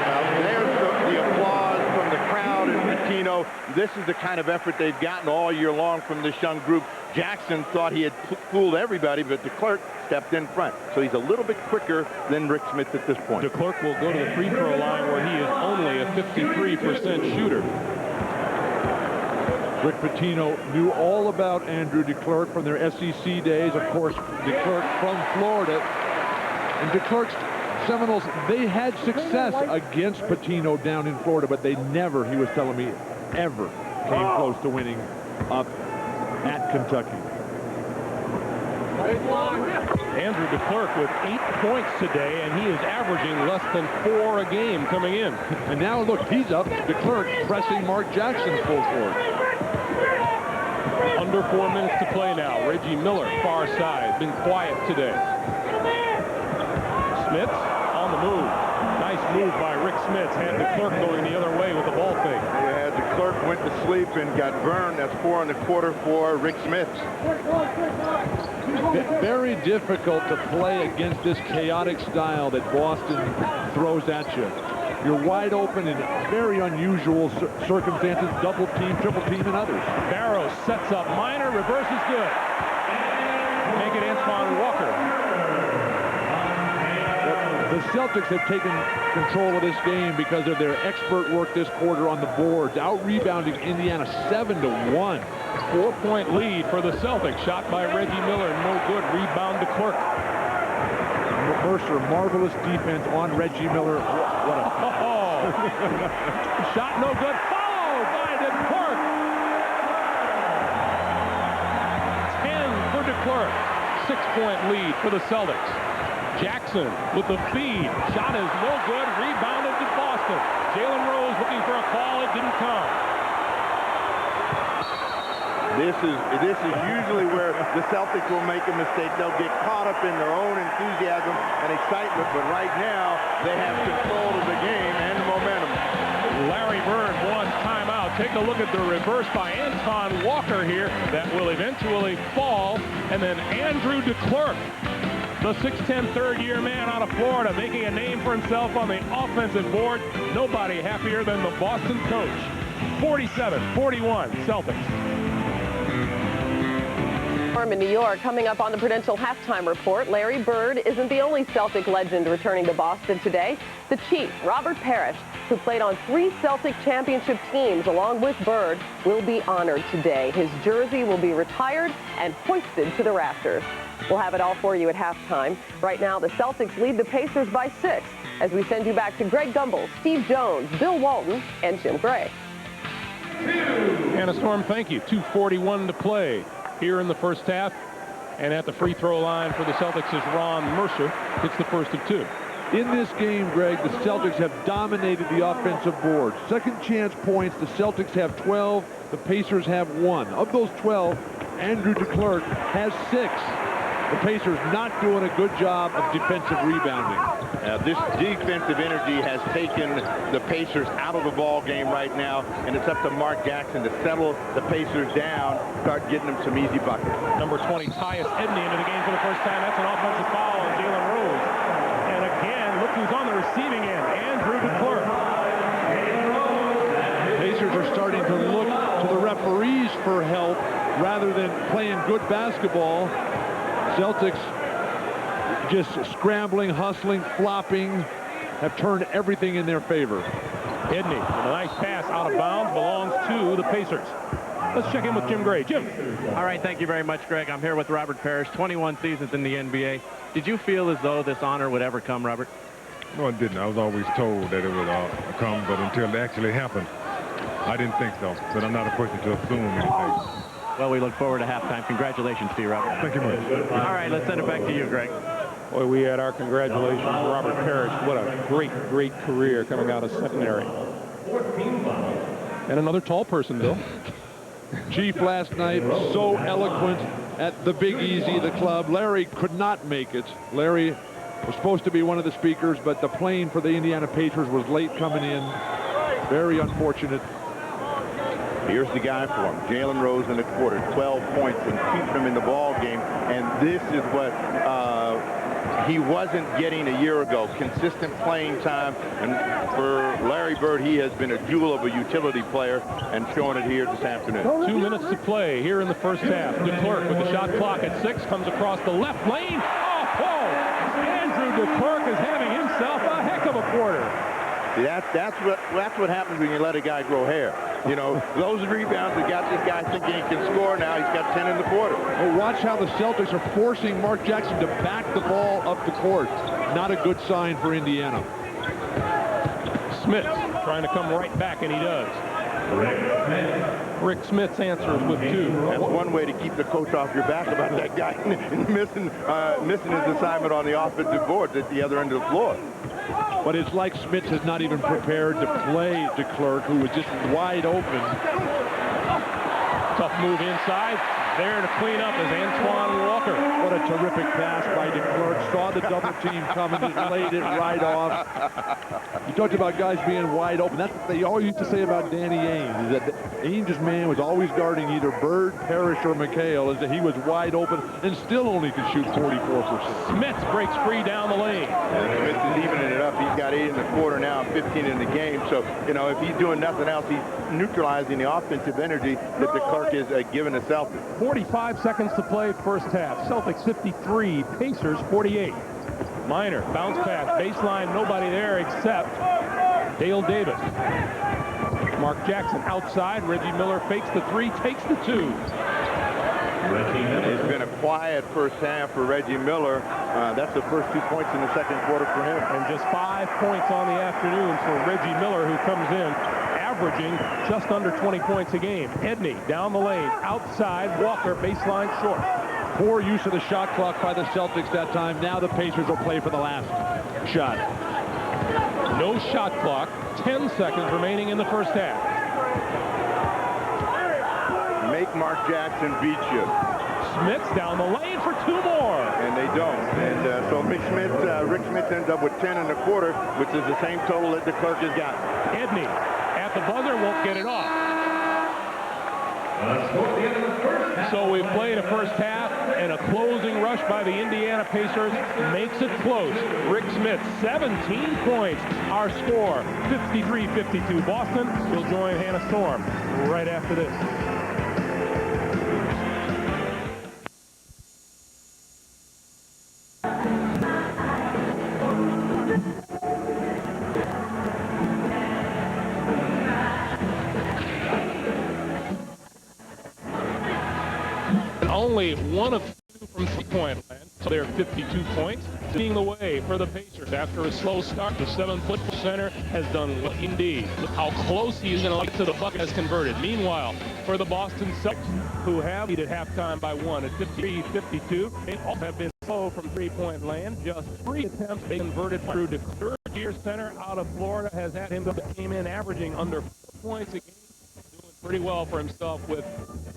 Well, there's the applause from the crowd and Pitino. This is the kind of effort they've gotten all year long from this young group. Jackson thought he had fooled everybody, but DeClercq stepped in front. So he's a little bit quicker than Rick Smith at this point. DeClercq will go to the free throw line where he is only a 53% shooter. Rick Pitino knew all about Andrew DeClercq from their SEC days. Of course, DeClercq from Florida. And DeClercq's Seminoles, they had success against Pitino down in Florida, but they never, he was telling me, ever came close to winning up at Kentucky. Andrew DeClercq with 8 points today, and he is averaging less than 4 a game coming in. And now look, he's up. DeClercq pressing Mark Jackson's full court. Under 4 minutes to play now. Reggie Miller, far side, been quiet today. Smith on the move. Nice move by Rick Smith. Had DeClercq going the other way with the ball fake. Yeah, DeClercq went to sleep and got burned. That's 4 in the quarter for Rick Smith. Very difficult to play against this chaotic style that Boston throws at you. You're wide open in very unusual circumstances, double team, triple team, and others. Barrows sets up Minor, reverse is good. Make it Antoine Walker. The Celtics have taken control of this game because of their expert work this quarter on the boards, out-rebounding Indiana 7-1. 4-point lead for the Celtics. Shot by Reggie Miller, no good. Rebound to Clark. Mercer, marvelous defense on Reggie Miller. What a shot no good. Followed by DeClercq. 10 for DeClercq. 6-point lead for the Celtics. Jackson with the feed. Shot is no good. Rebounded to Boston. Jalen Rose looking for a call. It didn't come. This is usually where the Celtics will make a mistake. They'll get caught up in their own enthusiasm and excitement, but right now they have control of the game and the momentum. Larry Bird wants timeout. Take a look at the reverse by Anton Walker here. That will eventually fall. And then Andrew DeClercq, the 6'10", third-year man out of Florida, making a name for himself on the offensive board. Nobody happier than the Boston coach. 47-41 Celtics. In New York, coming up on the Prudential Halftime Report, Larry Bird isn't the only Celtic legend returning to Boston today. The Chief, Robert Parrish, who played on 3 Celtic championship teams along with Bird, will be honored today. His jersey will be retired and hoisted to the rafters. We'll have it all for you at halftime. Right now, the Celtics lead the Pacers by 6 as we send you back to Greg Gumbel, Steve Jones, Bill Walton, and Jim Gray. Anna Storm, thank you. 2:41 to play here in the first half. And at the free throw line for the Celtics is Ron Mercer. It's the first of 2. In this game, Greg, the Celtics have dominated the offensive board. Second chance points, the Celtics have 12. The Pacers have 1. Of those 12, Andrew DeClercq has 6. The Pacers not doing a good job of defensive rebounding. This defensive energy has taken the Pacers out of the ball game right now, and it's up to Mark Jackson to settle the Pacers down, start getting them some easy buckets. Number 20, Tyus Edney into the game for the first time. That's an offensive foul on Jalen Rose. And again, look who's on the receiving end, Andrew DeClercq. Pacers are starting to look to the referees for help rather than playing good basketball. Celtics just scrambling, hustling, flopping, have turned everything in their favor. Edney with a nice pass out of bounds, belongs to the Pacers. Let's check in with Jim Gray. Jim. All right, thank you very much, Greg. I'm here with Robert Parrish, 21 seasons in the NBA. Did you feel as though this honor would ever come, Robert? No, it didn't. I was always told that it would come, but until it actually happened, I didn't think so. But I'm not a person to assume anything. Well, we look forward to halftime. Congratulations to you, Robert. Thank you much. All right, let's send it back to you, Greg. Boy, we had our congratulations to Robert Parrish. What a great, great career coming out of Centenary. And another tall person, Bill. Chief last night was so eloquent at the Big Easy, the club. Larry could not make it. Larry was supposed to be one of the speakers, but the plane for the Indiana Pacers was late coming in. Very unfortunate. Here's the guy for him, Jalen Rose in the quarter, 12 points and keeping him in the ball game. And this is what he wasn't getting a year ago, consistent playing time. And for Larry Bird, he has been a jewel of a utility player and showing it here this afternoon. 2 minutes to play here in the first half. DeClerc with the shot clock at 6 comes across the left lane. Oh, Andrew DeClerc is having himself a heck of a quarter. See, that's what happens when you let a guy grow hair. You know, those rebounds that got this guy thinking he can score. Now he's got 10 in the quarter. Well, watch how the Celtics are forcing Mark Jackson to back the ball up the court. Not a good sign for Indiana. Smith trying to come right back, and he does. Rick Smith's answers with 2. That's one way to keep the coach off your back about that guy missing his assignment on the offensive board at the other end of the floor. But it's like Smith is not even prepared to play DeClerc, who was just wide open. Tough move inside. There to clean up is Antoine Walker. What a terrific pass by DeClerc. Saw the double team coming, just laid it right off. You talked about guys being wide open. That's what they always used to say about Danny Ainge, is that Ainge's man was always guarding either Bird, Parrish, or McHale, is that he was wide open and still only could shoot 44%. Smith breaks free down the lane. And Smith is evening it up. He's got 8 in the quarter now, 15 in the game. So, you know, if he's doing nothing else, he's neutralizing the offensive energy that DeClerc is giving the Celtics. 45 seconds to play first half. Celtics 53, Pacers 48. Minor, bounce pass, baseline, nobody there except Dale Davis. Mark Jackson outside. Reggie Miller fakes the 3, takes the 2. It's been a quiet first half for Reggie Miller. That's the first 2 points in the second quarter for him. And just 5 points on the afternoon for Reggie Miller, who comes in averaging just under 20 points a game. Edney down the lane, outside, Walker baseline short. Poor use of the shot clock by the Celtics that time. Now the Pacers will play for the last shot. No shot clock, 10 seconds remaining in the first half. Make Mark Jackson beat you. Smith's down the lane for 2 more. And they don't. And so Rick Smith ends up with 10 in the quarter, which is the same total that DeClerc has got. Edney at the buzzer, won't get it off. So we've played a first half, and a closing rush by the Indiana Pacers makes it close. Rick Smith, 17 points. Our score, 53-52 Boston. We'll join Hannah Storm right after this. Only one of 2 from three-point land, so they're 52 points. Leading the way for the Pacers after a slow start. The 7-foot center has done well indeed. Look how close he is going to like to the bucket has converted. Meanwhile, for the Boston Celtics, who have lead at halftime by 1 at 53-52, they all have been slow from three-point land. Just 3 attempts they converted through the third-year center out of Florida has had him came in averaging under 4 points a game. Pretty well for himself with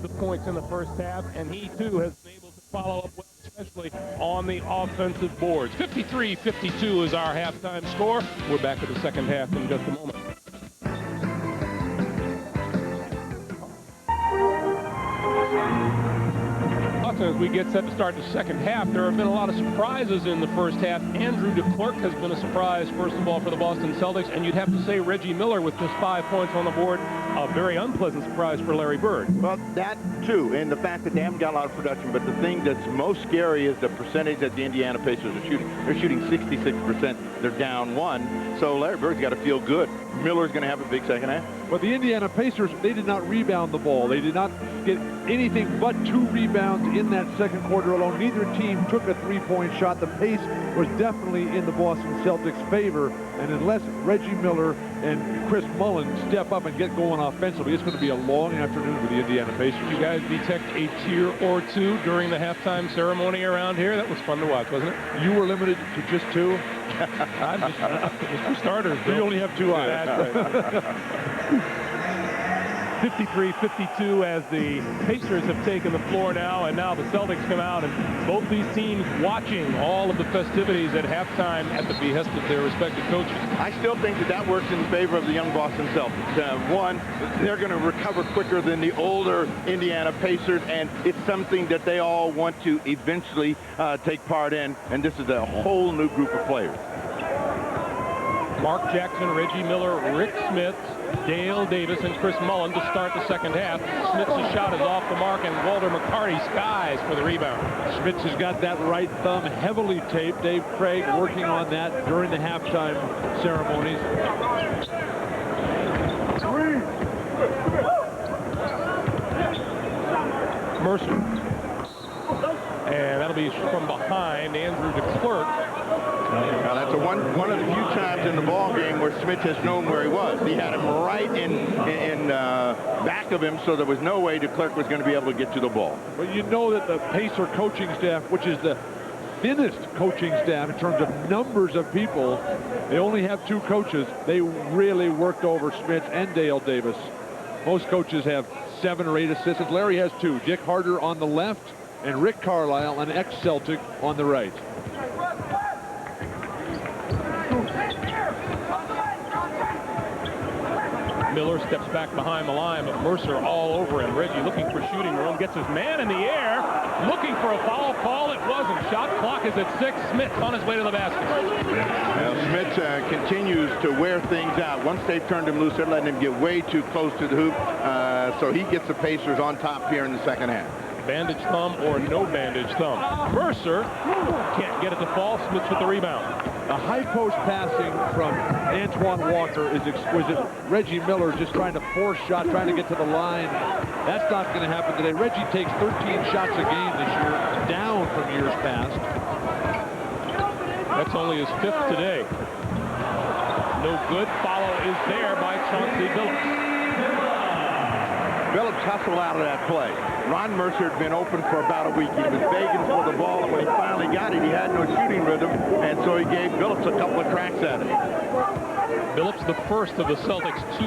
the points in the first half, and he too has been able to follow up well, especially on the offensive boards. 53-52 is our halftime score. We're back to the second half in just a moment. As we get set to start the second half, there have been a lot of surprises in the first half. Andrew DeClerc has been a surprise, first of all, for the Boston Celtics, and you'd have to say Reggie Miller with just 5 points on the board, a very unpleasant surprise for Larry Bird. Well, that too, and the fact that they haven't got a lot of production, but the thing that's most scary is the percentage that the Indiana Pacers are shooting. They're shooting 66%. They're down 1, so Larry Bird's got to feel good. Miller's going to have a big second half. But the Indiana Pacers, they did not rebound the ball. They did not get anything but 2 rebounds in that second quarter alone. Neither team took a 3-point shot. The pace was definitely in the Boston Celtics' favor. And unless Reggie Miller and Chris Mullen step up and get going offensively, it's going to be a long afternoon for the Indiana Pacers. You guys detect a cheer or 2 during the halftime ceremony around here? That was fun to watch, wasn't it? You were limited to just 2? I'm just for starters. We only have 2 eyes. That's right. 53-52 as the Pacers have taken the floor now, and now the Celtics come out, and both these teams watching all of the festivities at halftime at the behest of their respective coaches. I still think that works in favor of the young Boston Celtics. One, they're going to recover quicker than the older Indiana Pacers, and it's something that they all want to eventually take part in, and this is a whole new group of players. Mark Jackson, Reggie Miller, Rick Smith, Dale Davis, and Chris Mullen to start the second half. Smith's shot is off the mark, and Walter McCarty skies for the rebound. Smith has got that right thumb heavily taped. Dave Craig working on that during the halftime ceremonies. Mercer. And that'll be from behind Andrew DeClerc. Now that's one of the few times in the ball game where Smith has known where he was. He had him right in back of him, so there was no way DeClerc was going to be able to get to the ball. But you know that the Pacer coaching staff, which is the thinnest coaching staff in terms of numbers of people, they only have 2 coaches. They really worked over Smith and Dale Davis. Most coaches have 7 or 8 assistants. Larry has 2. Dick Harder on the left and Rick Carlisle, an ex-Celtic, on the right. Miller steps back behind the line, but Mercer all over him. Reggie looking for shooting room, gets his man in the air, looking for a foul call. It wasn't. Shot clock is at 6. Smith on his way to the basket. Well, Smith continues to wear things out. Once they've turned him loose, they're letting him get way too close to the hoop, so he gets the Pacers on top here in the second half. Bandage thumb or no bandage thumb. Mercer can't get it to fall. Smith with the rebound. The high post passing from Antoine Walker is exquisite. Reggie Miller just trying to force shot, trying to get to the line. That's not going to happen today. Reggie takes 13 shots a game this year, down from years past. That's only his 5th today. No good. Follow is there by Chauncey Billups. Billups hustled out of that play. Ron Mercer had been open for about a week. He was begging for the ball, and when he finally got it, he had no shooting rhythm, and so he gave Billups a couple of cracks at it. Billups, the first of the Celtics' 2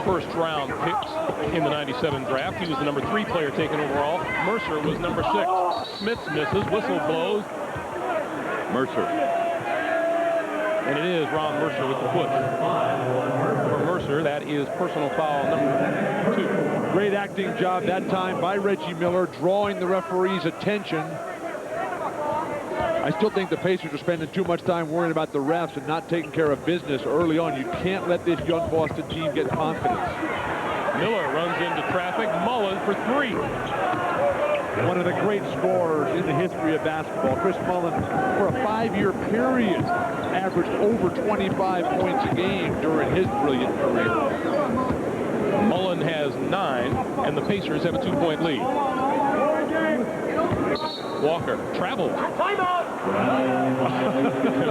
first-round picks in the '97 draft. He was the number 3 player taken overall. Mercer was number 6. Smith misses, whistle blows. Mercer. And it is Ron Mercer with the foot. For Mercer, that is personal foul number 2. Great acting job that time by Reggie Miller, drawing the referee's attention. I still think the Pacers are spending too much time worrying about the refs and not taking care of business early on. You can't let this young Boston team get confidence. Miller runs into traffic. Mullen for 3. One of the great scorers in the history of basketball. Chris Mullen, for a 5-year period, averaged over 25 points a game during his brilliant career. Mullen has 9, and the Pacers have a 2-point lead. Walker travels.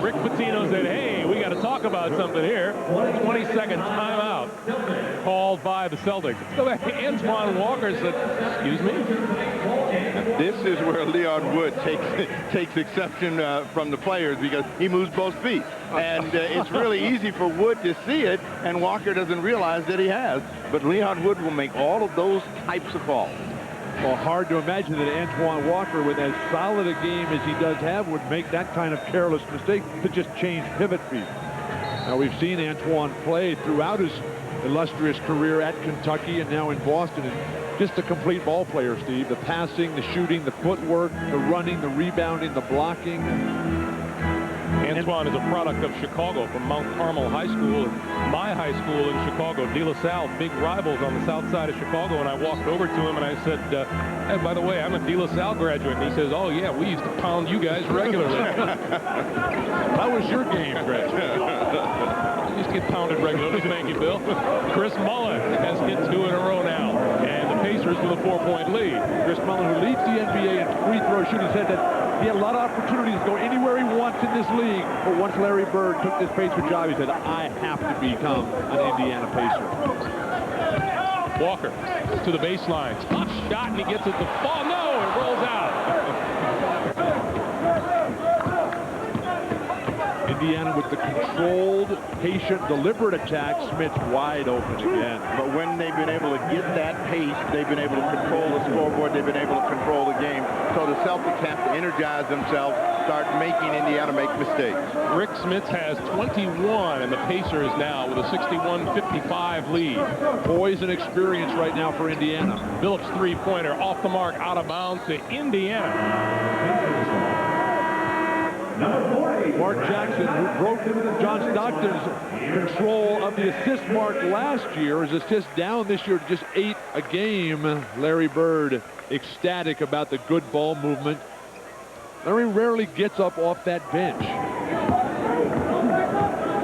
Rick Pitino said, hey, we got to talk about something here. 20-second timeout called by the Celtics. Let's go back to Antoine Walker. Said, excuse me? This is where Leon Wood takes exception from the players because he moves both feet. And it's really easy for Wood to see it, and Walker doesn't realize that he has. But Leon Wood will make all of those types of calls. Well, hard to imagine that Antoine Walker, with as solid a game as he does have, would make that kind of careless mistake to just change pivot feet. Now, we've seen Antoine play throughout his illustrious career at Kentucky and now in Boston. And just a complete ball player, Steve. The passing, the shooting, the footwork, the running, the rebounding, the blocking. Antoine is a product of Chicago from Mount Carmel High School. My high school in Chicago, De La Salle, big rivals on the south side of Chicago. And I walked over to him and I said, hey, by the way, I'm a De La Salle graduate. And he says, oh, yeah, we used to pound you guys regularly. How was your game, Greg? Used to get pounded regularly. Thank you, Bill. Chris Mullen has hit 2 in a row now. And the Pacers with a 4-point lead. Chris Mullen, who leads the NBA in free throw shooting, said that he had a lot of opportunities to go anywhere he wants in this league. But once Larry Bird took this Pacer job, he said, I have to become an Indiana Pacer. Walker to the baseline. Tough shot, and he gets it to fall. No, it rolls out. Indiana with the controlled, patient, deliberate attack. Smith wide open again. But when they've been able to get that pace, they've been able to control the scoreboard, they've been able to control the game. So the Celtics have to energize themselves, start making Indiana make mistakes. Rick Smith has 21, and the Pacers now with a 61-55 lead. Poise and experience right now for Indiana. Billups three-pointer off the mark, out of bounds to Indiana. Mark Jackson, who broke John Stockton's control of the assist mark last year, his assist down this year to just 8 a game. Larry Bird ecstatic about the good ball movement. Larry rarely gets up off that bench.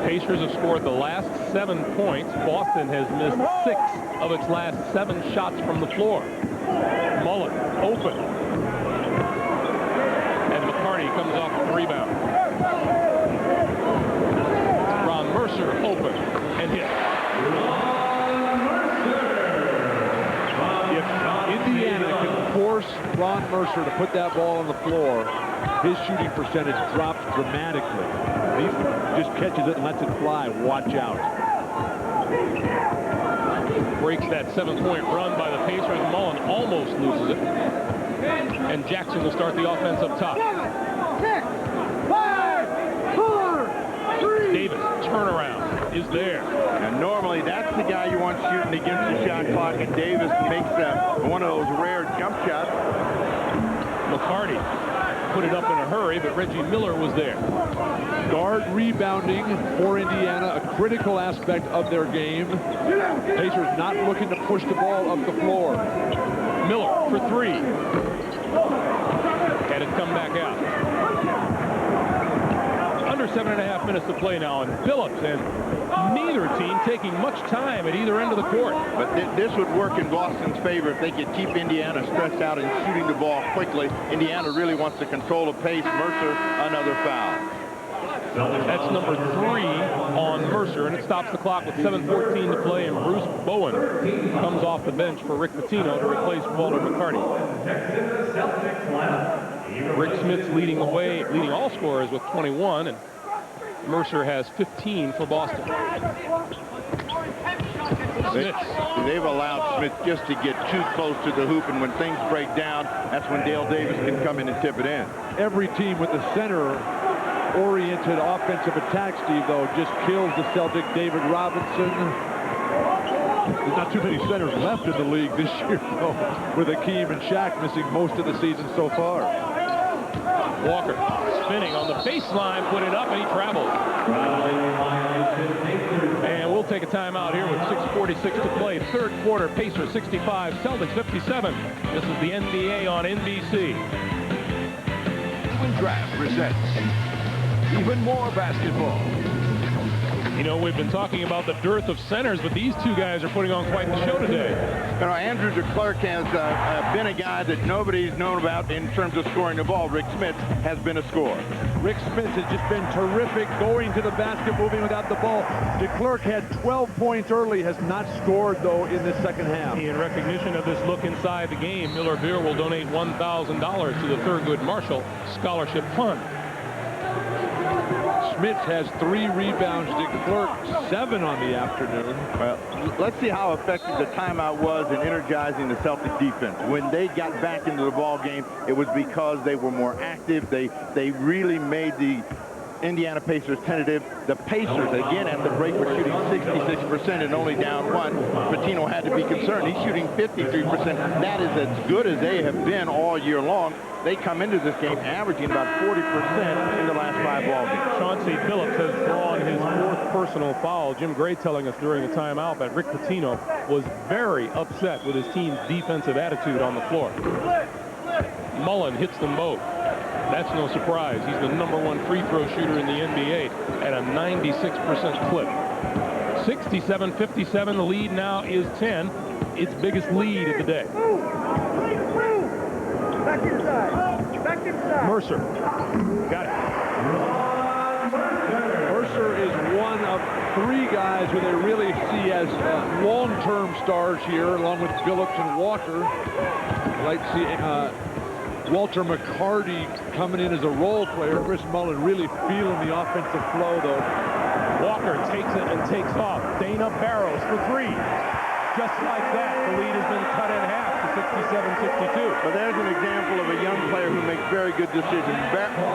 Pacers have scored the last 7 points. Boston has missed 6 of its last 7 shots from the floor. Mullen open. And McCarty comes off the rebound. Ron Mercer open and hit. If Indiana can force Ron Mercer to put that ball on the floor, his shooting percentage drops dramatically. He just catches it and lets it fly. Watch out. Breaks that 7-point run by the Pacers. Mullen almost loses it. And Jackson will start the offense up top. 6, 5, 4, 3. Davis, turnaround, is there. And normally that's the guy you want shooting against the shot clock, and Davis makes one of those rare jump shots. McCarty put it up in a hurry, but Reggie Miller was there. Guard rebounding for Indiana, a critical aspect of their game. Pacers not looking to push the ball up the floor. Miller for 3. Had it come back out. Under 7.5 minutes to play now, and Billups and neither team taking much time at either end of the court. But this would work in Boston's favor if they could keep Indiana stretched out and shooting the ball quickly. Indiana really wants to control the pace. Mercer, another foul. That's number 3 on Mercer, and it stops the clock with 7:14 to play, and Bruce Bowen comes off the bench for Rick Pitino to replace Walter McCarty. Rick Smith's leading the way, leading all scorers with 21, and Mercer has 15 for Boston. They've allowed Smith just to get too close to the hoop, and when things break down, that's when Dale Davis can come in and tip it in. Every team with the center-oriented offensive attack, Steve, though, just kills the Celtic. David Robinson. There's not too many centers left in the league this year, though, with Akeem and Shaq missing most of the season so far. Walker spinning on the baseline, put it up, and he travels. And we'll take a timeout here with 6:46 to play. Third quarter, Pacers 65, Celtics 57. This is the NBA on NBC. Draft presents even more basketball. You know, we've been talking about the dearth of centers, but these two guys are putting on quite the show today. You know, Andrew DeClerc has been a guy that nobody's known about in terms of scoring the ball. Rick Smith has been a scorer. Rick Smith has just been terrific going to the basket, moving without the ball. DeClerc had 12 points early, has not scored, though, in the second half. In recognition of this look inside the game, Miller Beer will donate $1,000 to the Thurgood Marshall Scholarship Fund. Smith has 3 rebounds, DeClerc 7 on the afternoon. Well, let's see how effective the timeout was in energizing the Celtic defense. When they got back into the ball game, it was because they were more active. They really made the Indiana Pacers tentative. The Pacers, again, at the break were shooting 66% and only down 1. Pitino had to be concerned. He's shooting 53%. That is as good as they have been all year long. They come into this game averaging about 40% in the last 5 ball games. Chauncey Billups has drawn his 4th personal foul. Jim Gray telling us during the timeout that Rick Pitino was very upset with his team's defensive attitude on the floor. Mullen hits them both. That's no surprise. He's the #1 free throw shooter in the NBA at a 96% clip. 67-57. The lead now is 10. Its biggest lead of the day. Back inside. Back inside. Mercer. Got it. Mercer is one of 3 guys who they really see as long-term stars here, along with Billups and Walker. I'd like to see Walter McCarty coming in as a role player. Chris Mullen really feeling the offensive flow, though. Walker takes it and takes off. Dana Barrows for three. Just like that, the lead has been cut in half to 67-62. But there's an example of a young player who makes very good decisions.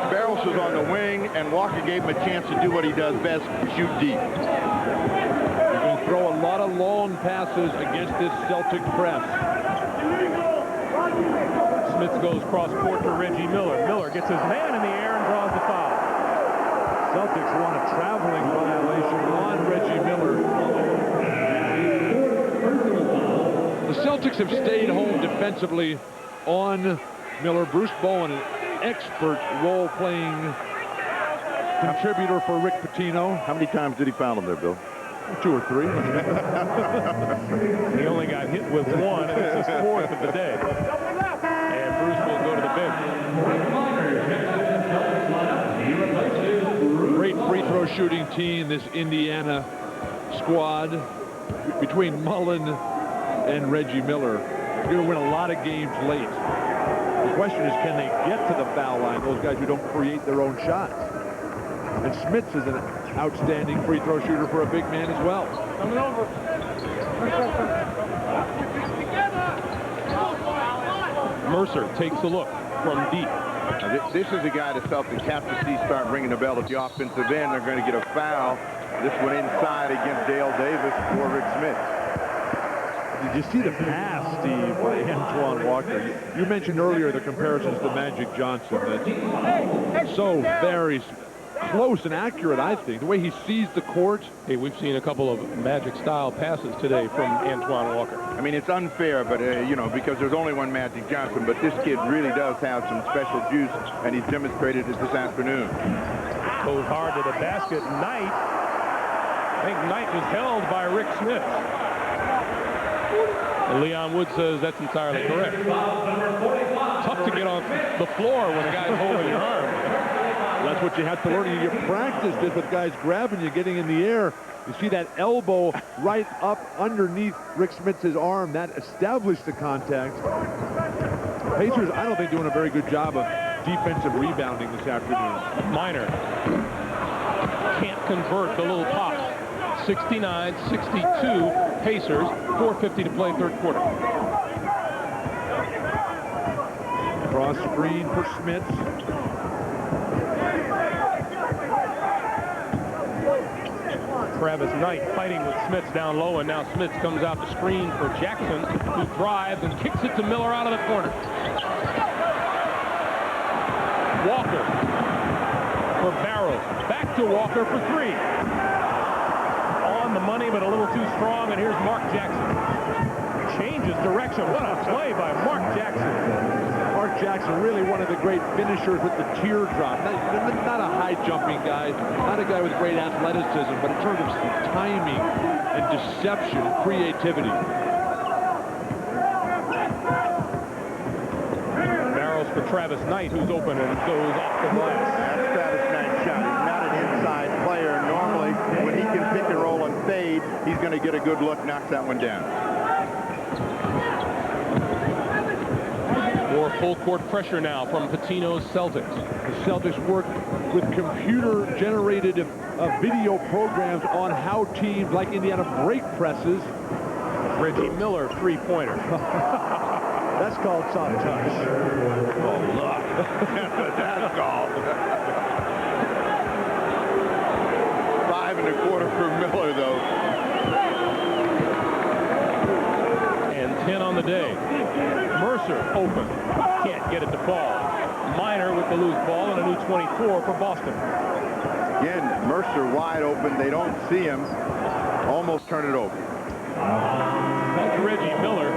Barrows was on the wing, and Walker gave him a chance to do what he does best, shoot deep. You can throw a lot of long passes against this Celtic press. Smith goes cross court to Reggie Miller. Miller gets his man in the air and draws the foul. Celtics want a traveling violation on Reggie Miller. The Celtics have stayed home defensively on Miller. Bruce Bowen, an expert role-playing contributor for Rick Pitino. How many times did he foul him there, Bill? 2 or 3. He only got hit with one, and it's his fourth of the day. And Bruce will go to the bench. Great free throw shooting team, this Indiana squad, between Mullen and Reggie Miller. They're going to win a lot of games late. The question is, can they get to the foul line, those guys who don't create their own shots? And Smits is an outstanding free throw shooter for a big man as well. Coming over. Mercer takes a look from deep. This is a guy the Celtics have to see start ringing the bell at the offensive end. They're going to get a foul. This one inside against Dale Davis for Rick Smith. Did you see the pass, Steve, by Antoine Walker? You mentioned earlier the comparisons to Magic Johnson. That's so very close and accurate, I think. The way he sees the court. Hey, we've seen a couple of Magic-style passes today from Antoine Walker. I mean, it's unfair, but, you know, because there's only one Magic Johnson, but this kid really does have some special juice, and he's demonstrated it this afternoon. Goes hard to the basket. Knight. I think Knight was held by Rick Smith. And Leon Wood says that's entirely correct. Tough to get on the floor when a guy's holding your arm. That's what you have to learn. You practice this with guys grabbing you, getting in the air. You see that elbow right up underneath Rick Smith's arm. That established the contact. Pacers, I don't think, doing a very good job of defensive rebounding this afternoon. Minor can't convert the little pop. 69-62 Pacers, 4:50 to play third quarter. Cross screen for Smits. Travis Knight fighting with Smits down low, and now Smits comes out the screen for Jackson, who drives and kicks it to Miller out of the corner. Walker for Barrows. Back to Walker for three. On the money, but a little too strong, and here's Mark Jackson. Changes direction. What a play by Mark Jackson. Mark Jackson, really one of the great finishers with the teardrop. Not a high-jumping guy, not a guy with great athleticism, but in terms of timing and deception, creativity. Barrows for Travis Knight, who's open and goes off the glass. That's Travis Knight's shot. He's not an inside player. Normally, when he can pick and roll and fade, he's going to get a good look, knocks that one down. More full court pressure now from Pitino's Celtics. The Celtics work with computer-generated video programs on how teams like Indiana break presses. Reggie Miller, three-pointer. That's called soft touch. Oh, look. That's called. 5 1/4 for Miller, though. And 10 on the day. Mercer open. Can't get it to fall. Minor with the loose ball and a new 24 for Boston. Again, Mercer wide open. They don't see him. Almost turn it over. That's Reggie Miller,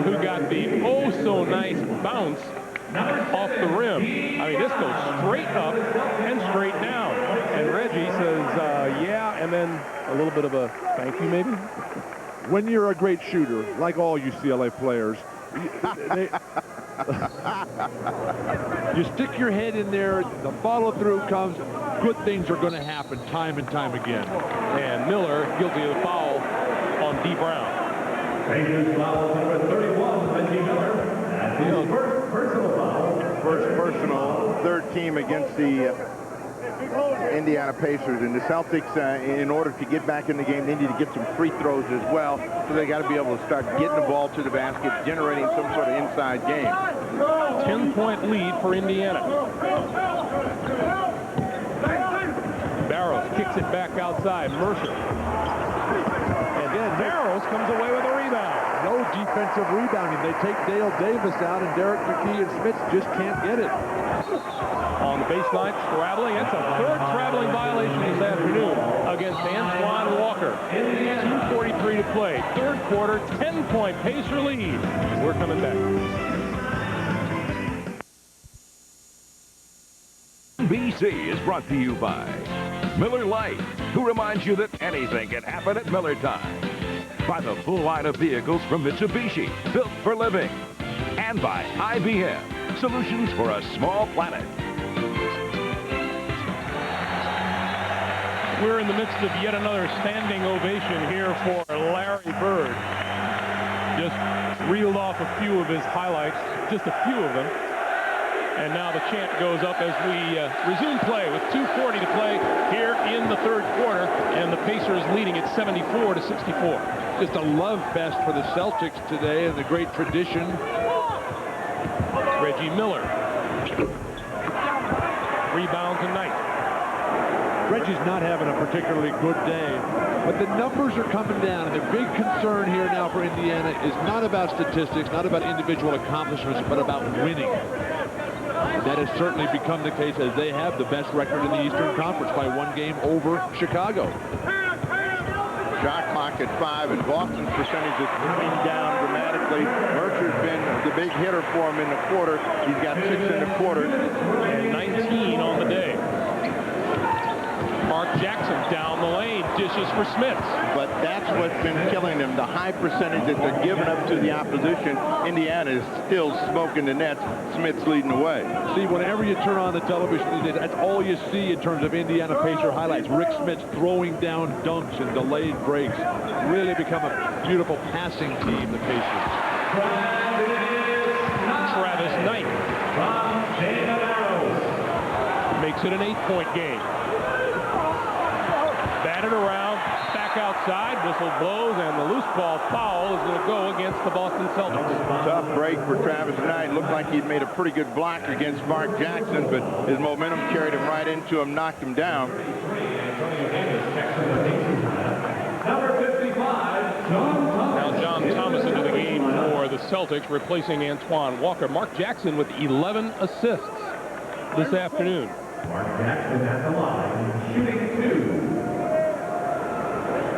who got the oh-so-nice bounce off the rim. I mean, this goes straight up and straight down. And Reggie says, yeah, and then a little bit of a thank you, maybe? When you're a great shooter, like all UCLA players, you stick your head in there, the follow-through comes, good things are going to happen time and time again. And Miller guilty of the foul on D. Brown. Pacers foul number 31, Reggie Miller. That's his first first personal, third team against the Indiana Pacers. And the Celtics, in order to get back in the game, they need to get some free throws as well. So they got to be able to start getting the ball to the basket, generating some sort of inside game. 10-point lead for Indiana. Barrows kicks it back outside. Mercer. Again, Barrows comes away with a rebound. No defensive rebounding. They take Dale Davis out, and Derek McKee and Smith just can't get it. On the baseline, traveling. It's a third traveling violation this afternoon against Antoine Walker. 2:43 to play. Third quarter, 10-point Pacer lead. We're coming back. BC is brought to you by Miller Lite, who reminds you that anything can happen at Miller time. By the full line of vehicles from Mitsubishi, built for living. And by IBM, solutions for a small planet. We're in the midst of yet another standing ovation here for Larry Bird. Just reeled off a few of his highlights, just a few of them. And now the chant goes up as we resume play with 2:40 to play here in the third quarter, and the Pacers leading at 74-64. Just a love fest for the Celtics today and the great tradition. Reggie Miller. Rebound tonight. Reggie's not having a particularly good day, but the numbers are coming down, and the big concern here now for Indiana is not about statistics, not about individual accomplishments, but about winning. And that has certainly become the case as they have the best record in the Eastern Conference by 1 game over Chicago. Shot clock at 5, and Boston's percentage is coming down dramatically. Mercer's been the big hitter for him in the quarter. He's got 6 in the quarter. And 19 on the day. Mark Jackson down the lane, dishes for Smith. But that's what's been killing them, the high percentage that they're giving up to the opposition. Indiana is still smoking the nets. Smith's leading the way. See, whenever you turn on the television, that's all you see in terms of Indiana Pacer highlights. Rick Smith throwing down dunks and delayed breaks. Really become a beautiful passing team, the Pacers. Travis Knight makes it an 8-point game. Batted around, back outside, whistle blows, and the loose ball foul is going to go against the Boston Celtics. Tough break for Travis Knight. Looked like he'd made a pretty good block against Mark Jackson, but his momentum carried him right into him, knocked him down. Now John Thomas into the game for the Celtics, replacing Antoine Walker. Mark Jackson with 11 assists this afternoon. Mark Jackson at the line, shooting 2.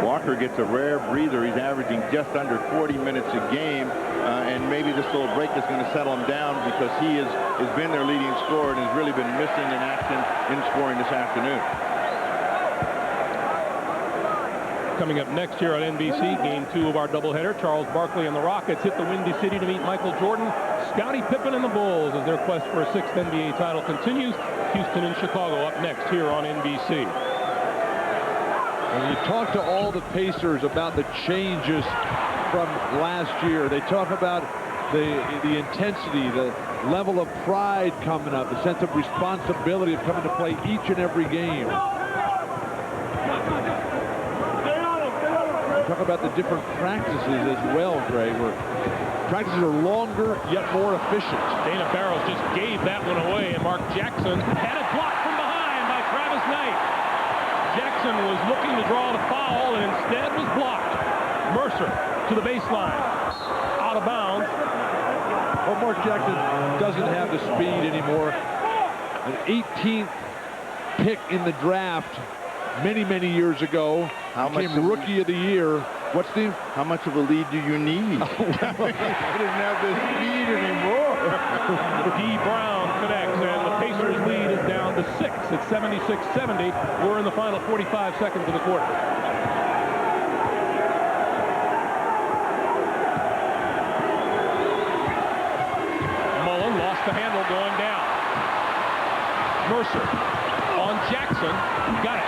Walker gets a rare breather. He's averaging just under 40 minutes a game, and maybe this little break is going to settle him down because he has been their leading scorer and has really been missing in action in scoring this afternoon. Coming up next here on NBC, Game 2 of our doubleheader. Charles Barkley and the Rockets hit the Windy City to meet Michael Jordan. Scottie Pippen and the Bulls as their quest for a 6th NBA title continues. Houston and Chicago up next here on NBC. When you talk to all the Pacers about the changes from last year, they talk about the intensity, the level of pride coming up, the sense of responsibility of coming to play each and every game. Talk about the different practices as well, Gray, where practices are longer yet more efficient. Dana Barrows just gave that one away, and Mark Jackson had it blocked from behind by Travis Knight. Jackson was looking to draw the foul and instead was blocked. Mercer to the baseline. Out of bounds. Well, Mark Jackson doesn't have the speed anymore. An 18th pick in the draft many, many years ago. Became Rookie of the Year. What's the... How much of a lead do you need? He doesn't have the speed anymore. D. Brown connects, and the Pacers lead is down to 6 at 76-70. We're in the final 45 seconds of the quarter. Mullen lost the handle going down. Mercer on Jackson. Got it.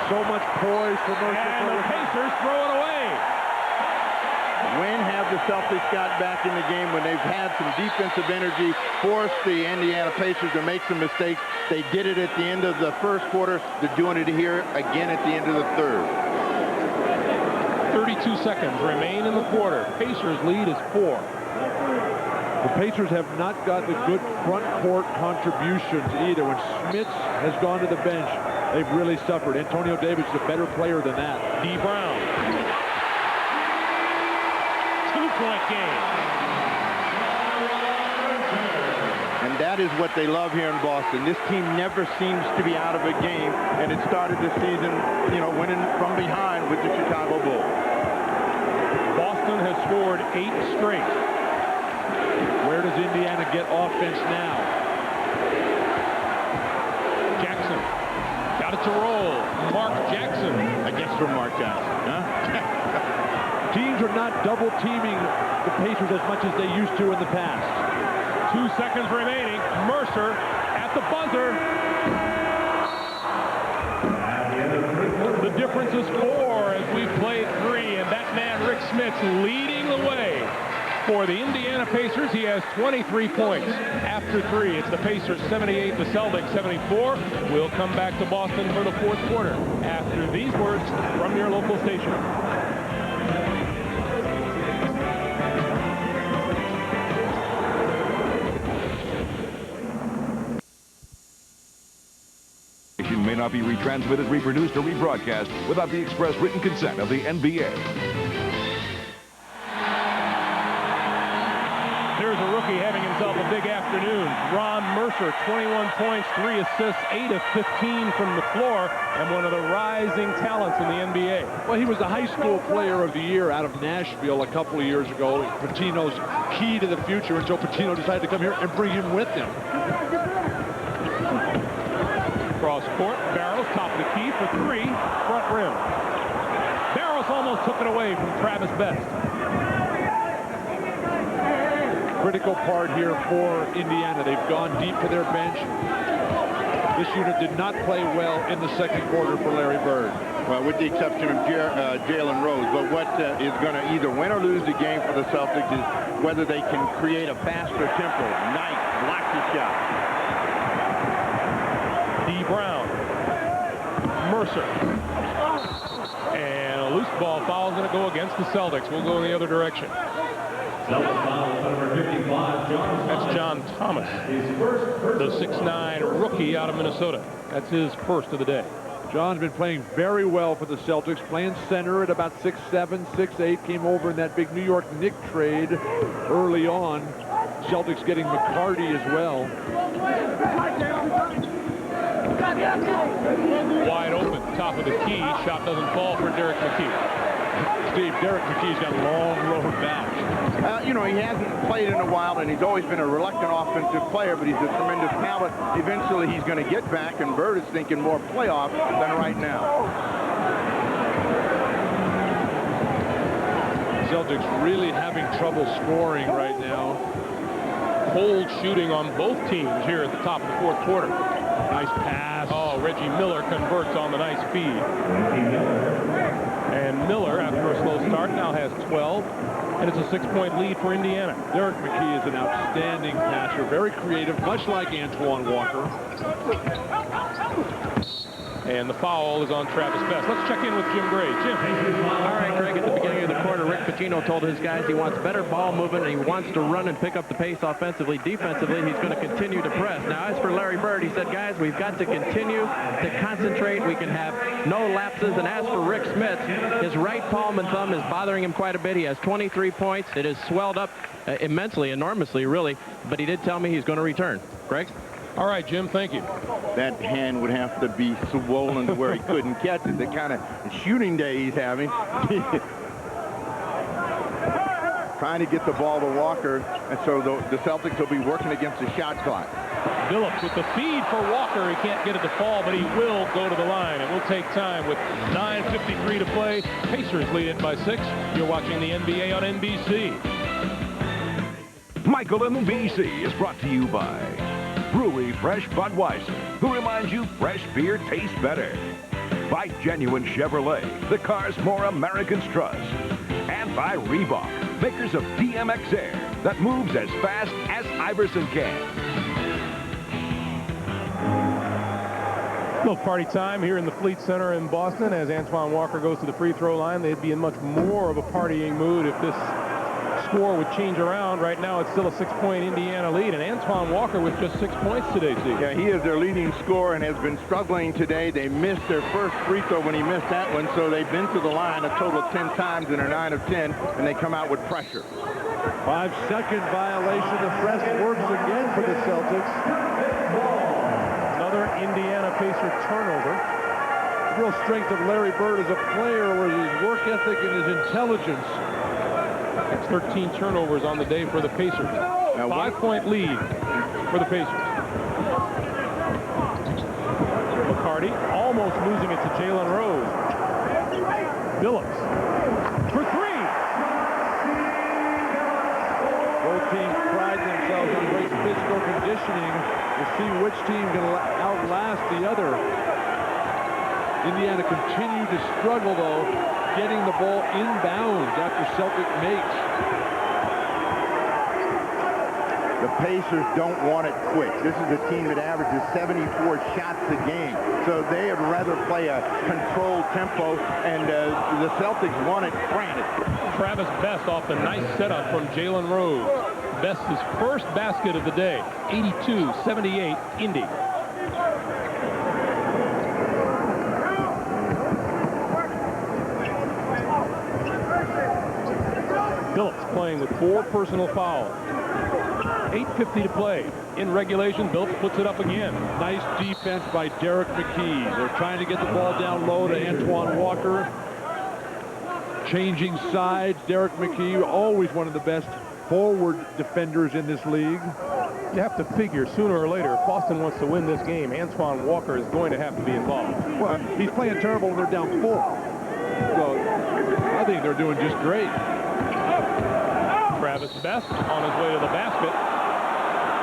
So much poise for Mercer. And the Pacers throw it away. When have the Celtics got back in the game when they've had some defensive energy, forced the Indiana Pacers to make some mistakes? They did it at the end of the first quarter. They're doing it here again at the end of the third. 32 seconds remain in the quarter. Pacers lead is 4. The Pacers have not got the good front court contributions either. When Schmitz has gone to the bench, they've really suffered. Antonio Davis is a better player than that. D. Brown. 2-point game. And that is what they love here in Boston. This team never seems to be out of a game, and it started this season, winning from behind with the Chicago Bulls. Boston has scored 8 straight. Where does Indiana get offense now? Jackson got it to roll. Mark Jackson. I guess from Mark Jackson, huh? Teams are not double teaming the Pacers as much as they used to in the past. 2 seconds remaining. Mercer at the buzzer. The difference is 4 as we've played 3, and that man Rick Smith leading the way for the Indiana Pacers. He has 23 points after 3. It's the Pacers 78, the Celtics 74. We'll come back to Boston for the fourth quarter after these words from your local station. May not be retransmitted, reproduced, or rebroadcast without the express written consent of the NBA. There's a rookie having himself a big afternoon. Ron Mercer, 21 points, 3 assists, 8 of 15 from the floor, and one of the rising talents in the NBA. Well, he was the high school player of the year out of Nashville a couple of years ago. Pitino's key to the future, and so Pitino decided to come here and bring him with him. Cross court, Barros, top of the key for 3, front rim. Barros almost took it away from Travis Best. Critical part here for Indiana. They've gone deep to their bench. This unit did not play well in the second quarter for Larry Bird. Well, with the exception of Jalen Rose. But what is going to either win or lose the game for the Celtics is whether they can create a faster tempo. Knight blocks the shot. D. Brown. Mercer. And a loose ball foul is going to go against the Celtics. We'll go in the other direction. That's John Thomas, the 6'9" rookie out of Minnesota. That's his first of the day. John's been playing very well for the Celtics, playing center at about 6'7", 6'8", came over in that big New York Knicks trade early on. Celtics getting McCarty as well. Wide open, top of the key. Shot doesn't fall for Derek McKee. Steve, Derek McKee's got a long road back. He hasn't played in a while, and he's always been a reluctant offensive player, but he's a tremendous talent. Eventually, he's going to get back, and Bird is thinking more playoffs than right now. Celtics really having trouble scoring right now. Cold shooting on both teams here at the top of the fourth quarter. Nice pass. Oh, Reggie Miller converts on the nice feed. And Miller, after a slow start, now has 12. And it's a 6-point lead for Indiana. Derek McKee is an outstanding passer, very creative, much like Antoine Walker. And the foul is on Travis Best. Let's check in with Jim Gray. Jim. All right, Greg, at the beginning of the quarter, Rick Pitino told his guys he wants better ball movement and he wants to run and pick up the pace offensively. Defensively, he's going to continue to press. Now, as for Larry Bird, he said, guys, we've got to continue to concentrate. We can have no lapses. And as for Rick Smith, his right palm and thumb is bothering him quite a bit. He has 23 points. It has swelled up immensely, enormously, really. But he did tell me he's going to return. Greg? All right, Jim, thank you. That hand would have to be swollen to where he couldn't catch it. The kind of shooting day he's having. Trying to get the ball to Walker, and so the Celtics will be working against the shot clock. Phillips with the feed for Walker. He can't get it to fall, but he will go to the line. It will take time with 9:53 to play. Pacers lead it by 6. You're watching the NBA on NBC. Michael in the BC is brought to you by Brewery Fresh Budweiser, who reminds you fresh beer tastes better. By Genuine Chevrolet, the cars more Americans trust. And by Reebok, makers of DMX Air that moves as fast as Iverson can. Little party time here in the Fleet Center in Boston as Antoine Walker goes to the free throw line. They'd be in much more of a partying mood if this score would change around. Right now it's still a 6-point Indiana lead, and Antoine Walker with just 6 points today, Steve. Yeah, he is their leading scorer and has been struggling today. They missed their first free throw when he missed that one, so they've been to the line a total of 10 times and are 9 of 10, and they come out with pressure. 5-second violation. The press works again for the Celtics. Another Indiana Pacer turnover. The real strength of Larry Bird as a player was his work ethic and his intelligence. It's 13 turnovers on the day for the Pacers. 5-point lead for the Pacers. McCarty almost losing it to Jalen Rose. Billups for three. Both teams pride themselves on great physical conditioning to see which team can outlast the other. Indiana continued to struggle, though, getting the ball inbounds after Celtic makes. The Pacers don't want it quick. This is a team that averages 74 shots a game. So they would rather play a controlled tempo, and the Celtics want it frantic. Travis Best off the nice setup from Jalen Rose. Best's first basket of the day. 82-78 Indy. Billups playing with 4 personal fouls. 8:50 to play. In regulation, Billups puts it up again. Nice defense by Derek McKee. They're trying to get the ball down low to Antoine Walker. Changing sides. Derek McKee, always one of the best forward defenders in this league. You have to figure sooner or later, if Boston wants to win this game, Antoine Walker is going to have to be involved. Well, he's playing terrible and they're down 4. So I think they're doing just great. Travis Best on his way to the basket.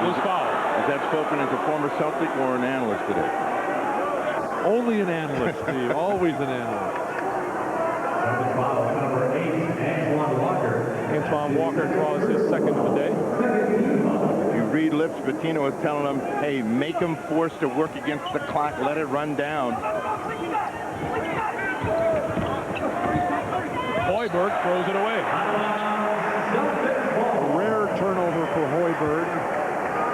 Loose foul. Is that spoken as a former Celtic or an analyst today? Only an analyst, Steve. Always an analyst. Number 8, Antoine Walker. Antoine Walker draws his second of the day. You read lips, Pitino is telling them, hey, make them forced to work against the clock. Let it run down. Hoiberg throws it away. A rare turnover for Hoiberg.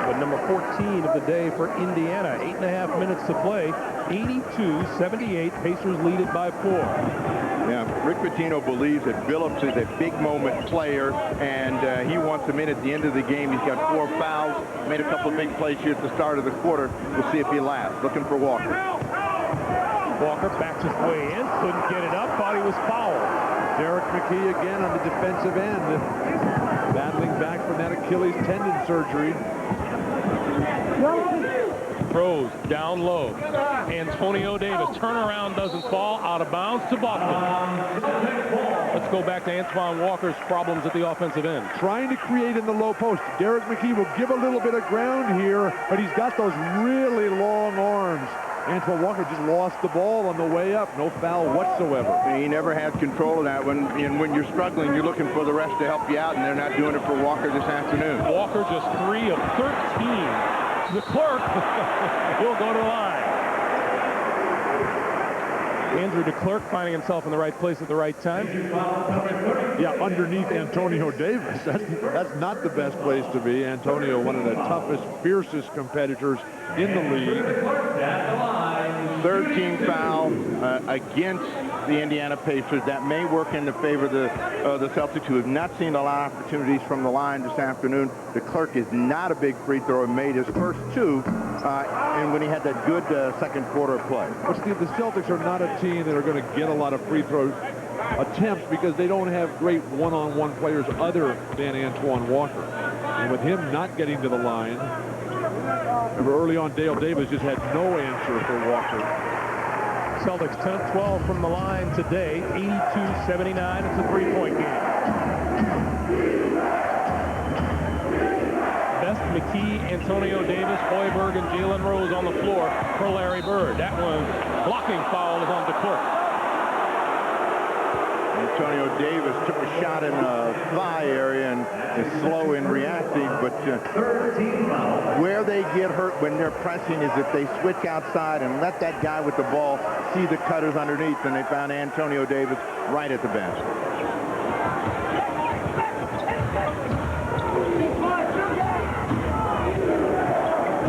But number 14 of the day for Indiana. 8.5 minutes to play. 82-78. Pacers lead it by 4. Yeah, Rick Pitino believes that Billups is a big moment player, and he wants him in at the end of the game. He's got 4 fouls, made a couple of big plays here at the start of the quarter. We'll see if he lasts. Looking for Walker. Walker backs his way in, couldn't get it up, thought he was fouled. Derek McKee again on the defensive end, battling back from that Achilles tendon surgery. Throws down low. Antonio Davis. Turnaround doesn't fall. Out of bounds to Boston. Let's go back to Antoine Walker's problems at the offensive end. Trying to create in the low post. Derek McKee will give a little bit of ground here, but he's got those really long arms. Antoine Walker just lost the ball on the way up. No foul whatsoever. He never has control of that one. And when you're struggling, you're looking for the rest to help you out, and they're not doing it for Walker this afternoon. Walker just 3 of 13. The clerk will go to the line. Andrew DeClerc finding himself in the right place at the right time. Yeah, underneath Antonio Davis. That's not the best place to be. Antonio, one of the toughest, fiercest competitors in the league. 13 foul against the Indiana Pacers. That may work in the favor of the Celtics, who have not seen a lot of opportunities from the line this afternoon. DeClerc is not a big free thrower, made his first 2, and when he had that good second quarter of play. But Steve, the Celtics are not a team that are going to get a lot of free throw attempts because they don't have great one-on-one players other than Antoine Walker. And with him not getting to the line, remember early on Dale Davis just had no answer for Walker. Celtics 10 of 12 from the line today. 82-79. It's a 3-point game. Best, McKee, Antonio Davis, Hoiberg, and Jalen Rose on the floor for Larry Bird. That one, blocking foul is on DeClerc. Antonio Davis took a shot in the thigh area and is slow in reacting, but where they get hurt when they're pressing is if they switch outside and let that guy with the ball see the cutters underneath, and they found Antonio Davis right at the bench.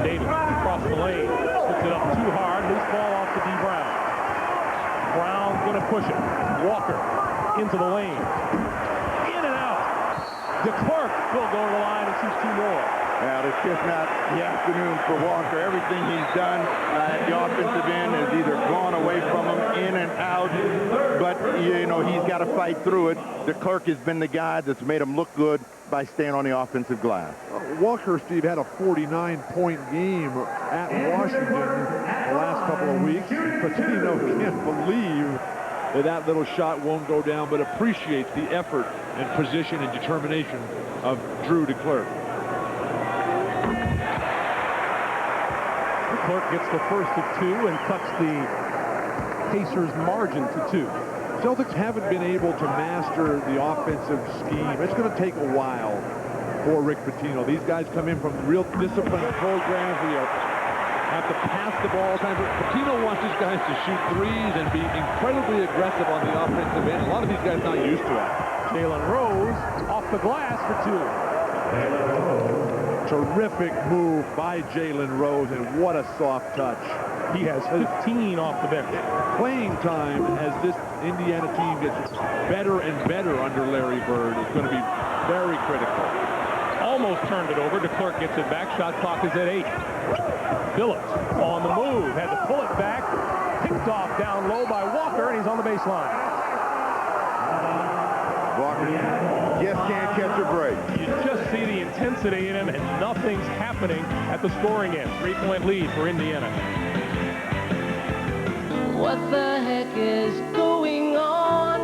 Davis across the lane, slips it up too hard, loose ball off to D. Brown. Brown's going to push it. Walker into the lane. In and out. DeClerc will go to the line and shoots 2 more. Well, it's just not the afternoon for Walker. Everything he's done at the offensive end has either gone away from him, in and out. But, you know, he's got to fight through it. DeClerc has been the guy that's made him look good by staying on the offensive glass. Walker, Steve, had a 49-point game at Washington the last couple of weeks. Patino can't believe that little shot won't go down, but appreciates the effort and position and determination of Drew DeClerc. DeClerc gets the first of 2 and cuts the Pacers' margin to 2. Celtics haven't been able to master the offensive scheme. It's going to take a while for Rick Pitino. These guys come in from real disciplined programs where you have to pass the ball all the time. Pitino wants these guys to shoot threes and be incredibly aggressive on the offensive end. A lot of these guys not used to it. Jalen Rose off the glass for 2. Terrific move by Jalen Rose, and what a soft touch. He has 15 off the bench. Playing time as this Indiana team gets better and better under Larry Bird is going to be very critical. Almost turned it over. DeClerc gets it back. Shot clock is at 8. Phillips on the move. Had to pull it back. Picked off down low by Walker, and he's on the baseline. Walker just can't catch a break. You just see the intensity in him, and nothing's happening at the scoring end. 3-point lead for Indiana. What the heck is going on?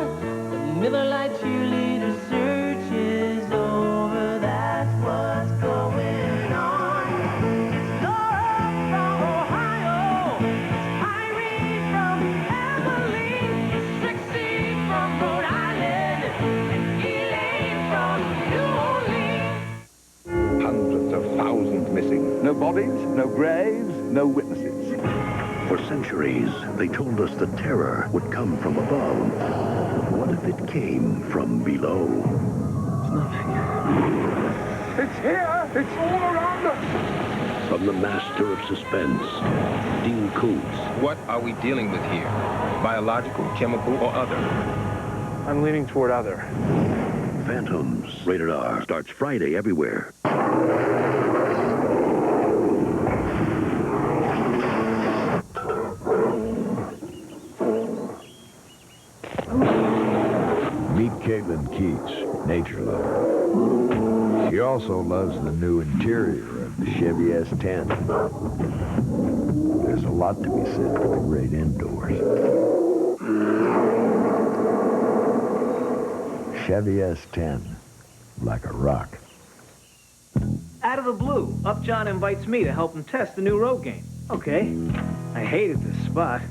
The Miller Lite cheerleader search is over. That's what's going on. It's Laura from Ohio. It's Irene from Abilene. It's Sexy from Rhode Island. And Elaine from New Orleans. Hundreds of thousands missing. No bodies, no graves, no witnesses. For centuries, they told us the terror would come from above. What if it came from below? It's nothing. It's here. It's all around us. From the master of suspense, Dean Koontz. What are we dealing with here? Biological, chemical, or other? I'm leaning toward other. Phantoms, rated R, starts Friday everywhere. Meet Caitlin Keats, nature lover. She also loves the new interior of the Chevy S10. There's a lot to be said for the great indoors. Chevy S10, like a rock. Out of the blue, Upjohn invites me to help him test the new Rogaine. Okay. I hated this spot.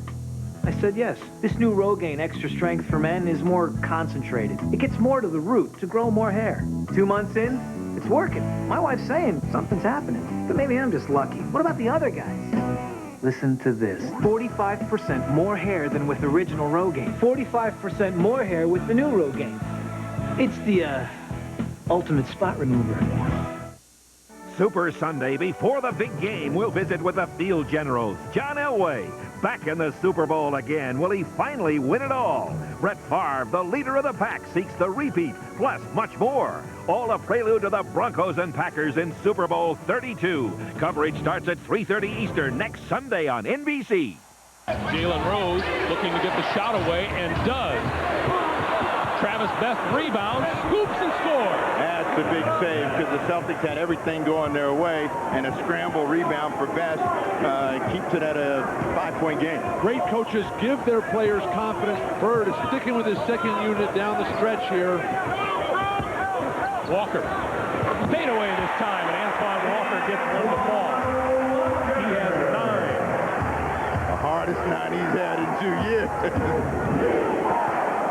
I said yes. This new Rogaine Extra Strength for Men is more concentrated. It gets more to the root to grow more hair. 2 months in, it's working. My wife's saying something's happening. But maybe I'm just lucky. What about the other guys? Listen to this. 45% more hair than with original Rogaine. 45% more hair with the new Rogaine. It's the, ultimate spot remover. Super Sunday before the big game, we'll visit with the field generals. John Elway, back in the Super Bowl again. Will he finally win it all? Brett Favre, the leader of the pack, seeks the repeat, plus much more. All a prelude to the Broncos and Packers in Super Bowl 32. Coverage starts at 3:30 Eastern next Sunday on NBC. Jalen Rose looking to get the shot away, and does. Travis Best rebounds, scoops, and scores. That's the big save because the Celtics had everything going their way, and a scramble rebound for Best keeps it at a 5-point game. Great coaches give their players confidence. Bird is sticking with his second unit down the stretch here. Walker, fade away this time, and Antoine Walker gets one of the ball. He has 9. The hardest 9 he's had in 2 years.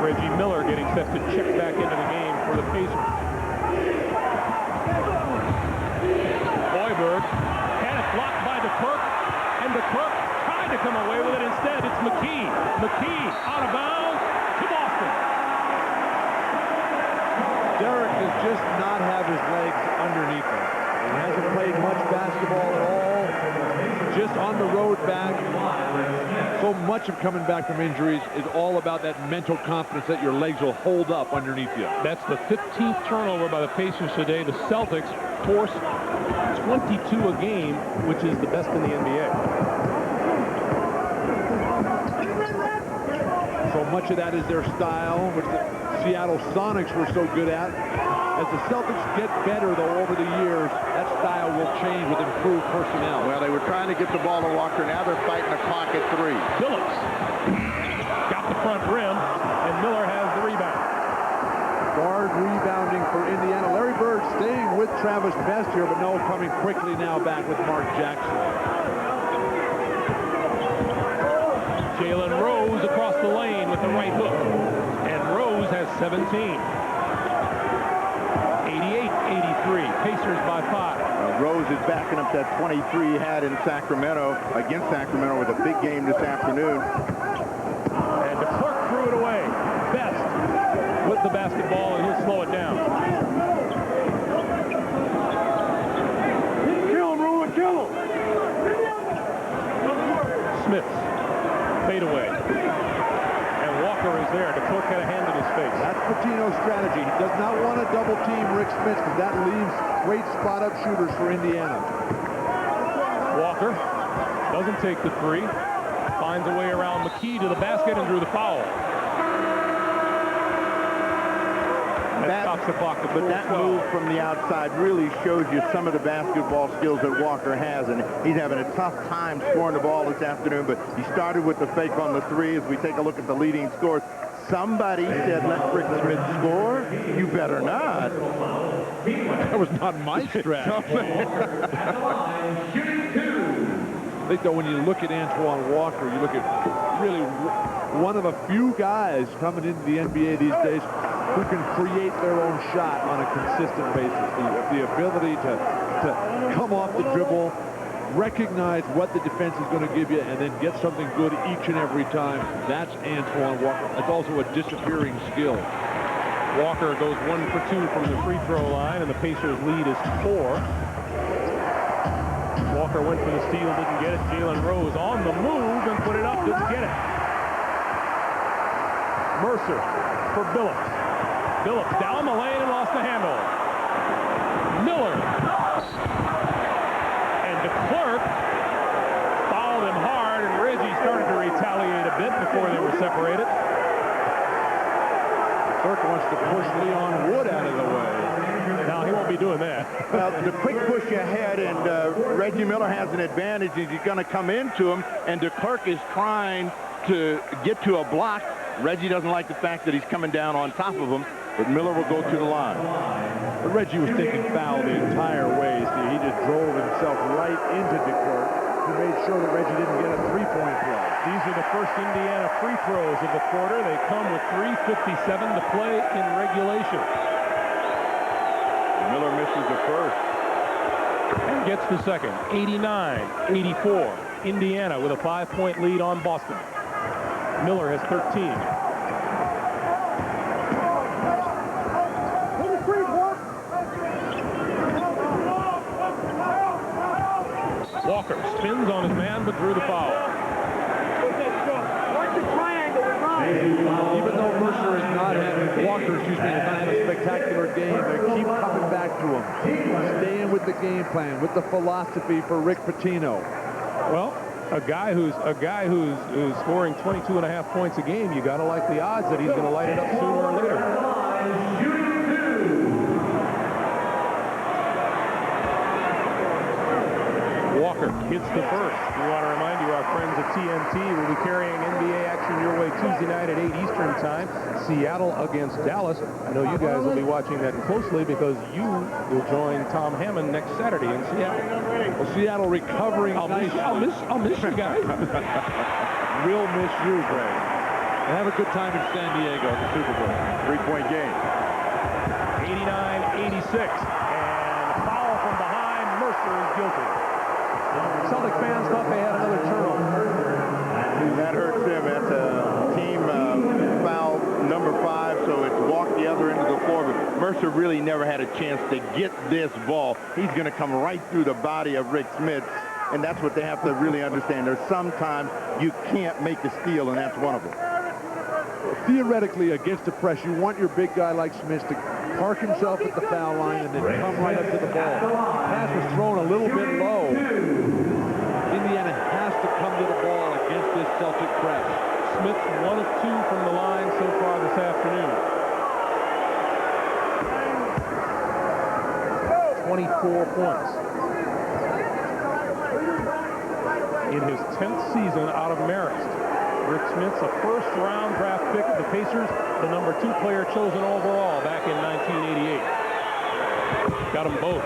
Reggie Miller getting set to check back into the game for the Pacers. Hoiberg had it blocked by DeKirk, and DeKirk tried to come away with it. Instead, it's McKee. McKee out of bounds to Boston. Derek does just not have his legs underneath him. He hasn't played much basketball at all. Just on the road back. So much of coming back from injuries is all about that mental confidence that your legs will hold up underneath you. That's the 15th turnover by the Pacers today. The Celtics force 22 a game, which is the best in the NBA. So much of that is their style, which the Seattle Sonics were so good at. As the Celtics get better, though, over the years, that style will change with improved personnel. Well, they were trying to get the ball to Walker. Now they're fighting the clock at 3. Phillips got the front rim, and Miller has the rebound. Guard rebounding for Indiana. Larry Bird staying with Travis Best here, but no, coming quickly now back with Mark Jackson. Jalen Rose across the lane with the right hook, and Rose has 17. 88-83, Pacers by 5. Rose is backing up that 23 he had in Sacramento, against Sacramento, with a big game this afternoon. And DeKirk threw it away. Best with the basketball, and he'll slow it down. Kill him, Ruin, kill him! Smith, fade away. And Walker is there. DeKirk had a hand in his face. That's Pitino's strategy. He does not want to double team Rick Smith because that leaves great spot up shooters for Indiana. Walker doesn't take the 3. Finds a way around McKee to the basket and drew the foul. That stops the clock. But that move from the outside really shows you some of the basketball skills that Walker has, and he's having a tough time scoring the ball this afternoon, but he started with the fake on the 3. As we take a look at the leading scores, somebody said, let Rick Smith score. You better not. That was not my strategy. I think, though, when you look at Antoine Walker, you look at really one of a few guys coming into the NBA these days who can create their own shot on a consistent basis. The ability to come off the dribble, recognize what the defense is going to give you, and then get something good each and every time. That's Antoine Walker. That's also a disappearing skill. Walker goes 1 for 2 from the free throw line, and the Pacers lead is 4. Walker went for the steal, didn't get it. Jalen Rose on the move and put it up, didn't get it. Mercer for Billups. Billups down the lane and lost the handle. Miller. And DeKirk fouled him hard, and Reggie started to retaliate a bit before they were separated. DeKirk wants to push Leon Wood out of the way. Now, he won't be doing that. Well, the quick push ahead, and Reggie Miller has an advantage. He's going to come into him, and DeKirk is trying to get to a block. Reggie doesn't like the fact that he's coming down on top of him, but Miller will go to the line. But Reggie was thinking foul the entire way. See, he just drove himself right into DeKirk. He made sure that Reggie didn't get a three-point play. These are the first Indiana free throws of the quarter. They come with 3:57 to play in regulation. Miller misses the first. And gets the second. 89-84. Indiana with a 5-point lead on Boston. Miller has 13. Walker spins on his man, but drew the foul. Even though Mercer has not had, Walker, has not had a spectacular game, they keep coming back to him. Staying with the game plan, with the philosophy for Rick Pitino. Well, a guy who's scoring 22.5 points a game, you got to like the odds that he's going to light it up sooner or later. Walker hits the first. We want to remind you, our friends at TNT will be carrying NBA action your way Tuesday night at 8 Eastern time. Seattle against Dallas. I know you guys will be watching that closely because you will join Tom Hammond next Saturday in Seattle. Well, Seattle recovering. I'll miss you guys. We'll miss you, Greg. And have a good time in San Diego at the Super Bowl. 3-point game. 89-86. And foul from behind. Mercer is guilty. Celtic fans thought they had another turnover. That hurts them. That's a team foul number 5, so it's walked the other end of the floor. But Mercer really never had a chance to get this ball. He's going to come right through the body of Rick Smith, and that's what they have to really understand. There's sometimes you can't make a steal, and that's one of them. Theoretically, against the press, you want your big guy like Smith to park himself at the foul line and then come right up to the ball. The pass was thrown a little bit low. Indiana has to come to the ball against this Celtic press. Smith's 1 of 2 from the line so far this afternoon. 24 points. In his 10th season out of Marist, Rick Smith's a first-round draft pick of the Pacers, the number 2 player chosen overall back in 1988. Got them both.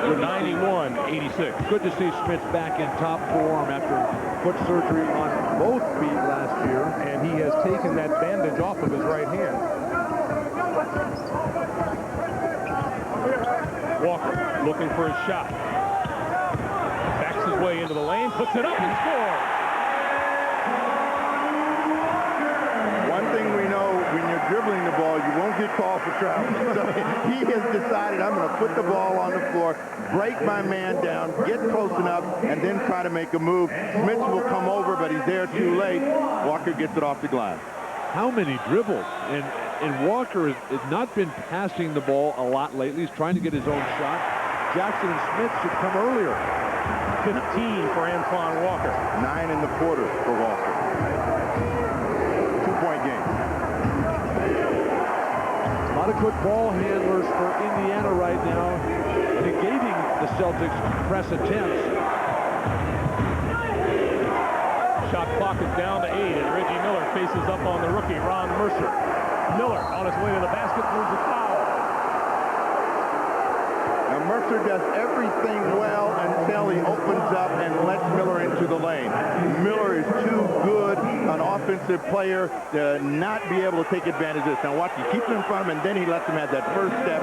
91-86. Good to see Smith back in top form after foot surgery on both feet last year. And he has taken that bandage off of his right hand. Walker looking for his shot. Backs his way into the lane, puts it up and scores. One thing we know, when you're dribbling the ball, you won't get called for traveling. So he has decided, I'm going to put the ball on the floor, break my man down, get close enough, and then try to make a move. Smith will come over, but he's there too late. Walker gets it off the glass. How many dribbles? And Walker has not been passing the ball a lot lately. He's trying to get his own shot. Jackson and Smith should come earlier. 15 for Antoine Walker. 9 in the quarter for Walker. 2-point game. A lot of good ball handlers for Indiana right now, negating the Celtics' press attempts. Shot clock is down to 8, and Reggie Miller faces up on the rookie, Ron Mercer. Miller on his way to the basket, moves the foul. Now Mercer does everything well until he opens up and lets Miller into the lane. Miller is too good an offensive player to not be able to take advantage of this. Now watch, he keeps him in front of him, and then he lets him have that first step.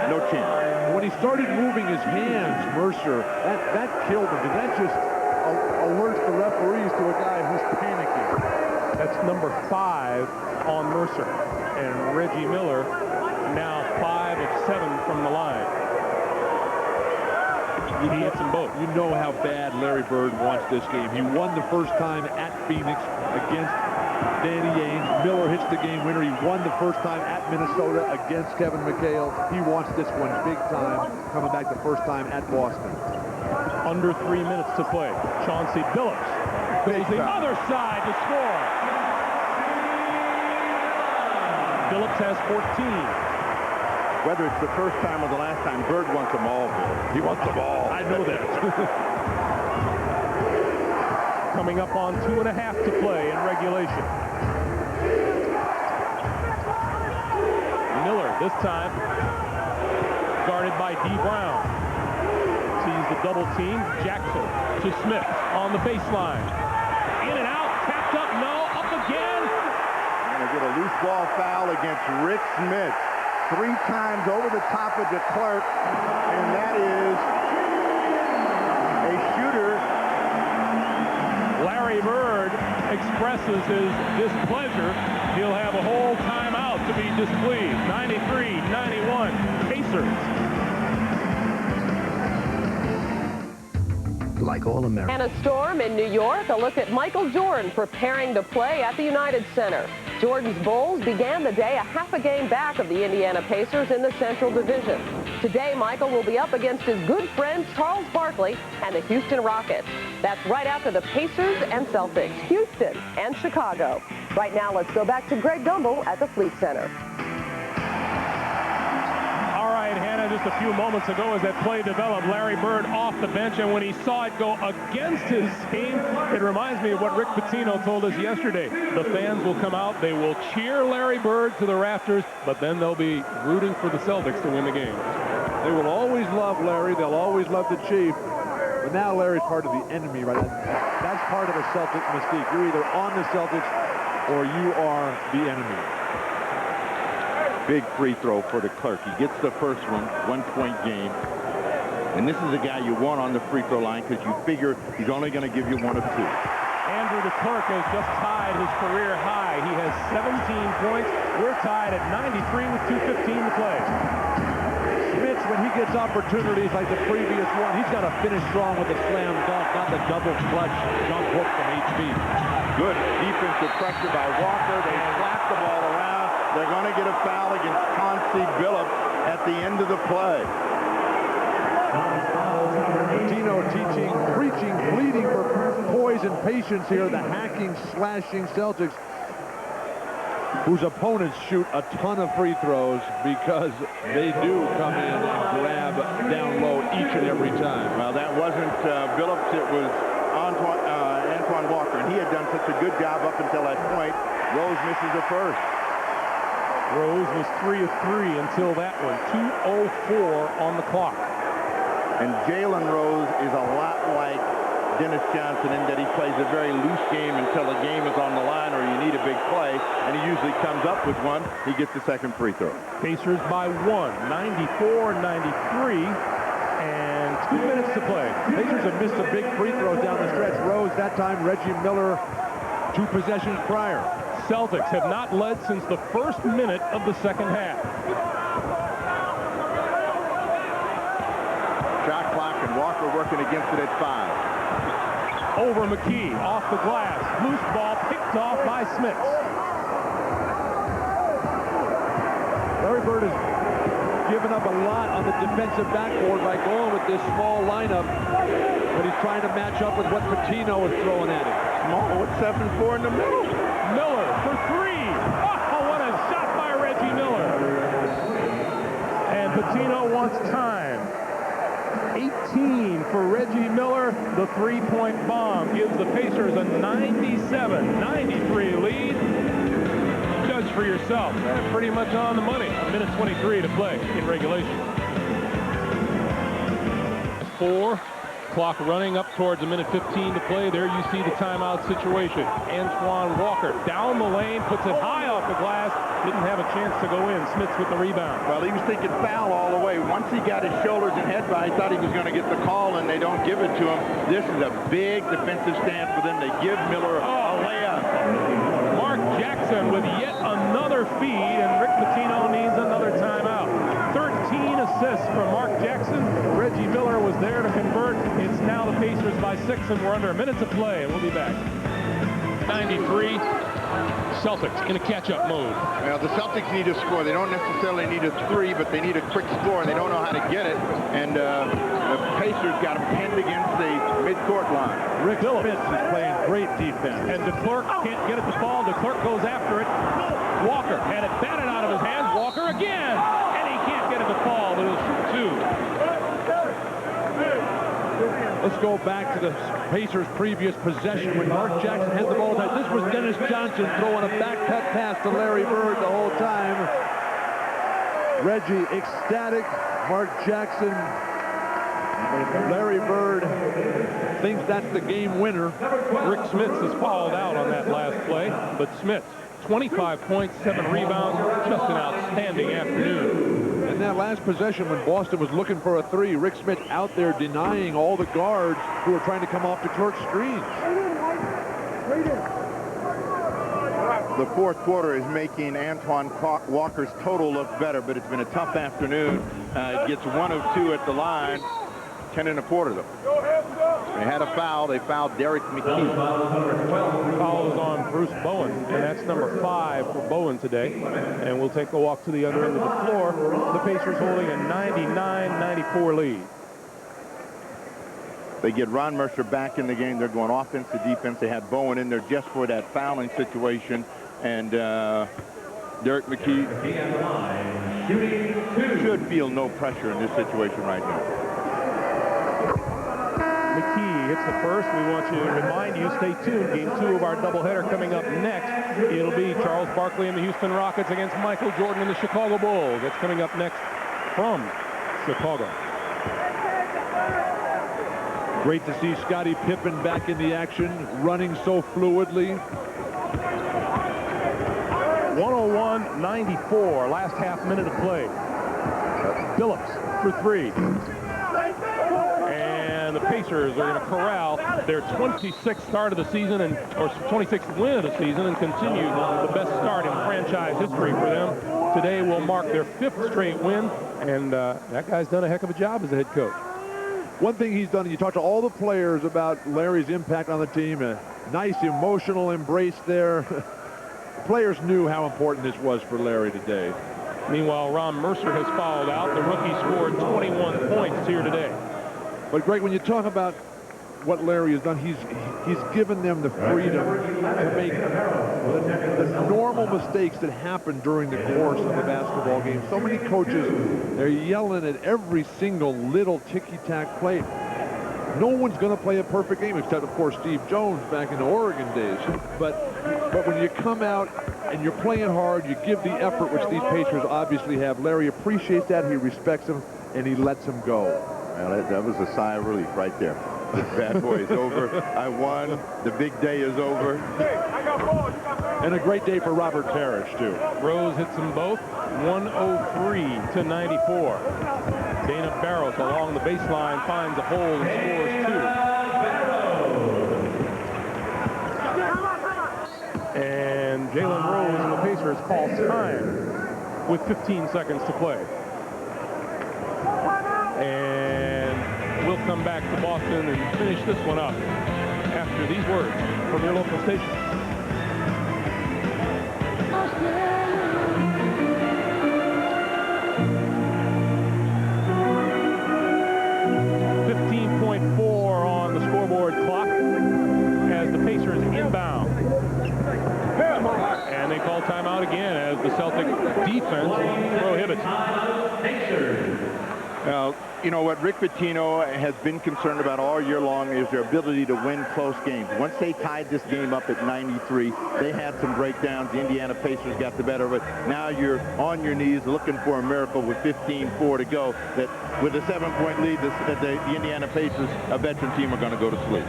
No chance. When he started moving his hands, Mercer, that killed him. That just alerts the referees to a guy who's panicking. That's number 5 on Mercer. And Reggie Miller now 5 of 7 from the line. He hits them both. You know how bad Larry Bird wants this game. He won the first time at Phoenix against Danny Ainge. Miller hits the game winner. He won the first time at Minnesota against Kevin McHale. He wants this one big time, coming back the first time at Boston. Under 3 minutes to play. Chauncey Billups goes the other side to score. Billups has 14. Whether it's the first time or the last time, Bird wants them all. He wants the ball. I know that. Coming up on 2.5 to play in regulation. Miller this time guarded by D. Brown. Sees the double team. Jackson to Smith on the baseline. In and out, tapped up, no, up again. Going to get a loose ball foul against Rick Smith. 3 times over the top of DeClerc, and that is a shooter. Larry Bird expresses his displeasure. He'll have a whole timeout to be displeased. 93-91, Pacers. Like all Americans. And a storm in New York. A look at Michael Jordan preparing to play at the United Center. Jordan's Bulls began the day a half a game back of the Indiana Pacers in the Central Division. Today, Michael will be up against his good friend Charles Barkley and the Houston Rockets. That's right after the Pacers and Celtics, Houston and Chicago. Right now, let's go back to Greg Gumbel at the Fleet Center. All right, Hannah, just a few moments ago as that play developed, Larry Bird off the bench, and when he saw it go against his team, it reminds me of what Rick Pitino told us yesterday. The fans will come out, they will cheer Larry Bird to the rafters, but then they'll be rooting for the Celtics to win the game. They will always love Larry, they'll always love the Chief, but now Larry's part of the enemy, right? That's part of the Celtic mystique. You're either on the Celtics or you are the enemy. Big free throw for the Clerk. He gets the first one, 1-point game. And this is the guy you want on the free throw line because you figure he's only going to give you one of two. Andrew DeClerc has just tied his career high. He has 17 points. We're tied at 93 with 2:15 to play. Smith, when he gets opportunities like the previous one, he's got to finish strong with a slam dunk, not the double clutch jump hook from 8 feet. Good defensive pressure by Walker. They slap the ball around. They're going to get a foul against Chauncey Billups at the end of the play. Patino teaching, preaching, pleading for poise and patience here. The hacking, slashing Celtics, whose opponents shoot a ton of free throws because they do come in and grab down low each and every time. Well, that wasn't Billups. It was Antoine Walker, and he had done such a good job up until that point. Rose misses the first. Rose was 3 of 3 until that one. 2:04 on the clock. And Jalen Rose is a lot like Dennis Johnson in that he plays a very loose game until the game is on the line or you need a big play, and he usually comes up with one. He gets the second free throw. Pacers by 1, 94-93, and 2 minutes to play. Pacers have missed a big free throw down the stretch. Rose that time, Reggie Miller 2 possessions prior. Celtics have not led since the first minute of the second half. Shot clock and Walker working against it at 5. Over McKee, off the glass. Loose ball picked off by Smith. Larry Bird has given up a lot on the defensive backboard by going with this small lineup, but he's trying to match up with what Patino is throwing at him. Small with 7-4 in the middle. Miller for 3. Oh, what a shot by Reggie Miller. And Patino wants time. 18 for Reggie Miller. The 3-point bomb gives the Pacers a 97-93 lead. Judge for yourself. They're pretty much on the money. A minute 23 to play in regulation. 4. Clock running up towards a minute 15 to play. There you see the timeout situation. Antoine Walker down the lane, puts it high off the glass. Didn't have a chance to go in. Smits with the rebound. Well, he was thinking foul all the way. Once he got his shoulders and head by, he thought he was going to get the call, and they don't give it to him. This is a big defensive stand for them. They give Miller a layup. Mark Jackson with yet another feed, and Rick Pitino needs another timeout. 13 assists from Mark Jackson. Reggie Miller was there to convert. It's now the Pacers by 6, and we're under a minute to play, and we'll be back. 93. Celtics in a catch-up mode. Well, the Celtics need a score. They don't necessarily need a 3, but they need a quick score, and they don't know how to get it. And the Pacers got them pinned against the midcourt line. Rick Smith is playing great defense. And DeClerc can't get it to fall. DeClerc goes after it. Walker had it batted out of his hands. Walker again. And he can't get it to fall, but he'll shoot 2. Let's go back to the Pacers' previous possession when Mark Jackson had the ball. This was Dennis Johnson throwing a back cut pass to Larry Bird the whole time. Reggie ecstatic. Mark Jackson. Larry Bird thinks that's the game winner. Rick Smits has fouled out on that last play, but Smits, 25 points, 7 rebounds, just an outstanding afternoon. In that last possession when Boston was looking for a 3, Rick Smith out there denying all the guards who were trying to come off the Clerk's screens. The fourth quarter is making Antoine Walker's total look better, but it's been a tough afternoon. Gets 1 of 2 at the line. 10 1/4 though. They had a foul. They fouled Derek McKee. Foul is on Bruce Bowen, and that's number 5 for Bowen today. And we'll take a walk to the other end of the floor. The Pacers holding a 99-94 lead. They get Ron Mercer back in the game. They're going offense to defense. They had Bowen in there just for that fouling situation. And Derek McKee should feel no pressure in this situation right now. McKee hits the first. We want you to remind you, stay tuned. Game 2 of our doubleheader coming up next. It'll be Charles Barkley and the Houston Rockets against Michael Jordan and the Chicago Bulls. That's coming up next from Chicago. Great to see Scottie Pippen back in the action, running so fluidly. 101-94, last half minute of play. Billups for three. And the Pacers are going to corral their 26th start of the season, or 26th win of the season, and continue the best start in franchise history for them. Today will mark their 5th straight win, and that guy's done a heck of a job as a head coach. One thing he's done, you talk to all the players about Larry's impact on the team, a nice emotional embrace there. The players knew how important this was for Larry today. Meanwhile, Ron Mercer has fouled out. The rookie scored 21 points here today. But Greg, when you talk about what Larry has done, he's given them the freedom to make the normal mistakes that happen during the course of the basketball game. So many coaches, they're yelling at every single little ticky-tack play. No one's going to play a perfect game except, of course, Steve Jones back in the Oregon days. But when you come out and you're playing hard, you give the effort, which these Pacers obviously have. Larry appreciates that, he respects them, and he lets them go. Well, that was a sigh of relief right there. This bad boy is over. I won. The big day is over. And a great day for Robert Parrish, too. Rose hits them both, 103-94. Dana Barros along the baseline finds a hole and scores 2. And Jalen Rose and the Pacers call time with 15 seconds to play. And we'll come back to Boston and finish this one up after these words from your local station. On the scoreboard clock as the Pacers inbound. And they call timeout again as the Celtic defense prohibits. Now, you know what Rick Pitino has been concerned about all year long is their ability to win close games. Once they tied this game up at 93, they had some breakdowns. The Indiana Pacers got the better of it. Now you're on your knees looking for a miracle with 15-4 to go. That with a 7-point lead, the Indiana Pacers, a veteran team, are going to go to sleep.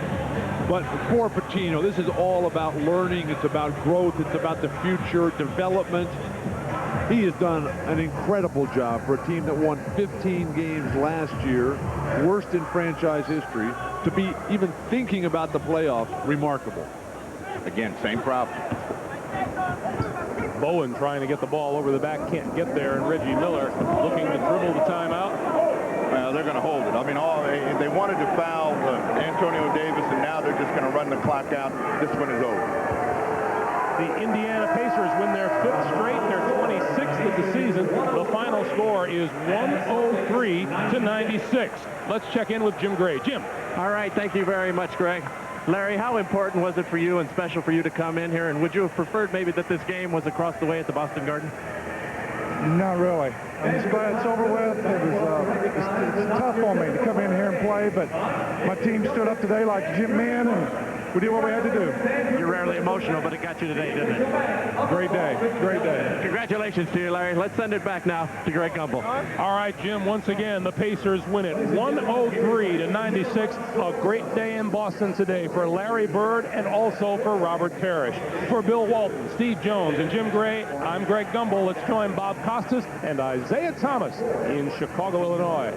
But for Pitino, this is all about learning. It's about growth. It's about the future, development. He has done an incredible job for a team that won 15 games last year, worst in franchise history. To be even thinking about the playoffs, remarkable. Again, same problem. Bowen trying to get the ball over the back, can't get there, and Reggie Miller looking to dribble the timeout. Well, they're going to hold it. I mean, they wanted to foul Antonio Davis, and now they're just going to run the clock out. This one is over. The Indiana Pacers win their 5th straight, their 26th of the season. The final score is 103-96. Let's check in with Jim Gray. Jim. All right, thank you very much, Greg. Larry, how important was it for you and special for you to come in here? And would you have preferred maybe that this game was across the way at the Boston Garden? Not really. I'm just glad it's over with. It's tough on me to come in here and play, but my team stood up today like gym men, and we did what we had to do. You're rarely emotional, but it got you today, didn't it? Great day. Great day. Congratulations to you, Larry. Let's send it back now to Greg Gumbel. All right, Jim, once again, the Pacers win it 103-96. A great day in Boston today for Larry Bird and also for Robert Parrish. For Bill Walton, Steve Jones, and Jim Gray, I'm Greg Gumbel. Let's join Bob Costas and Isaiah Thomas in Chicago, Illinois.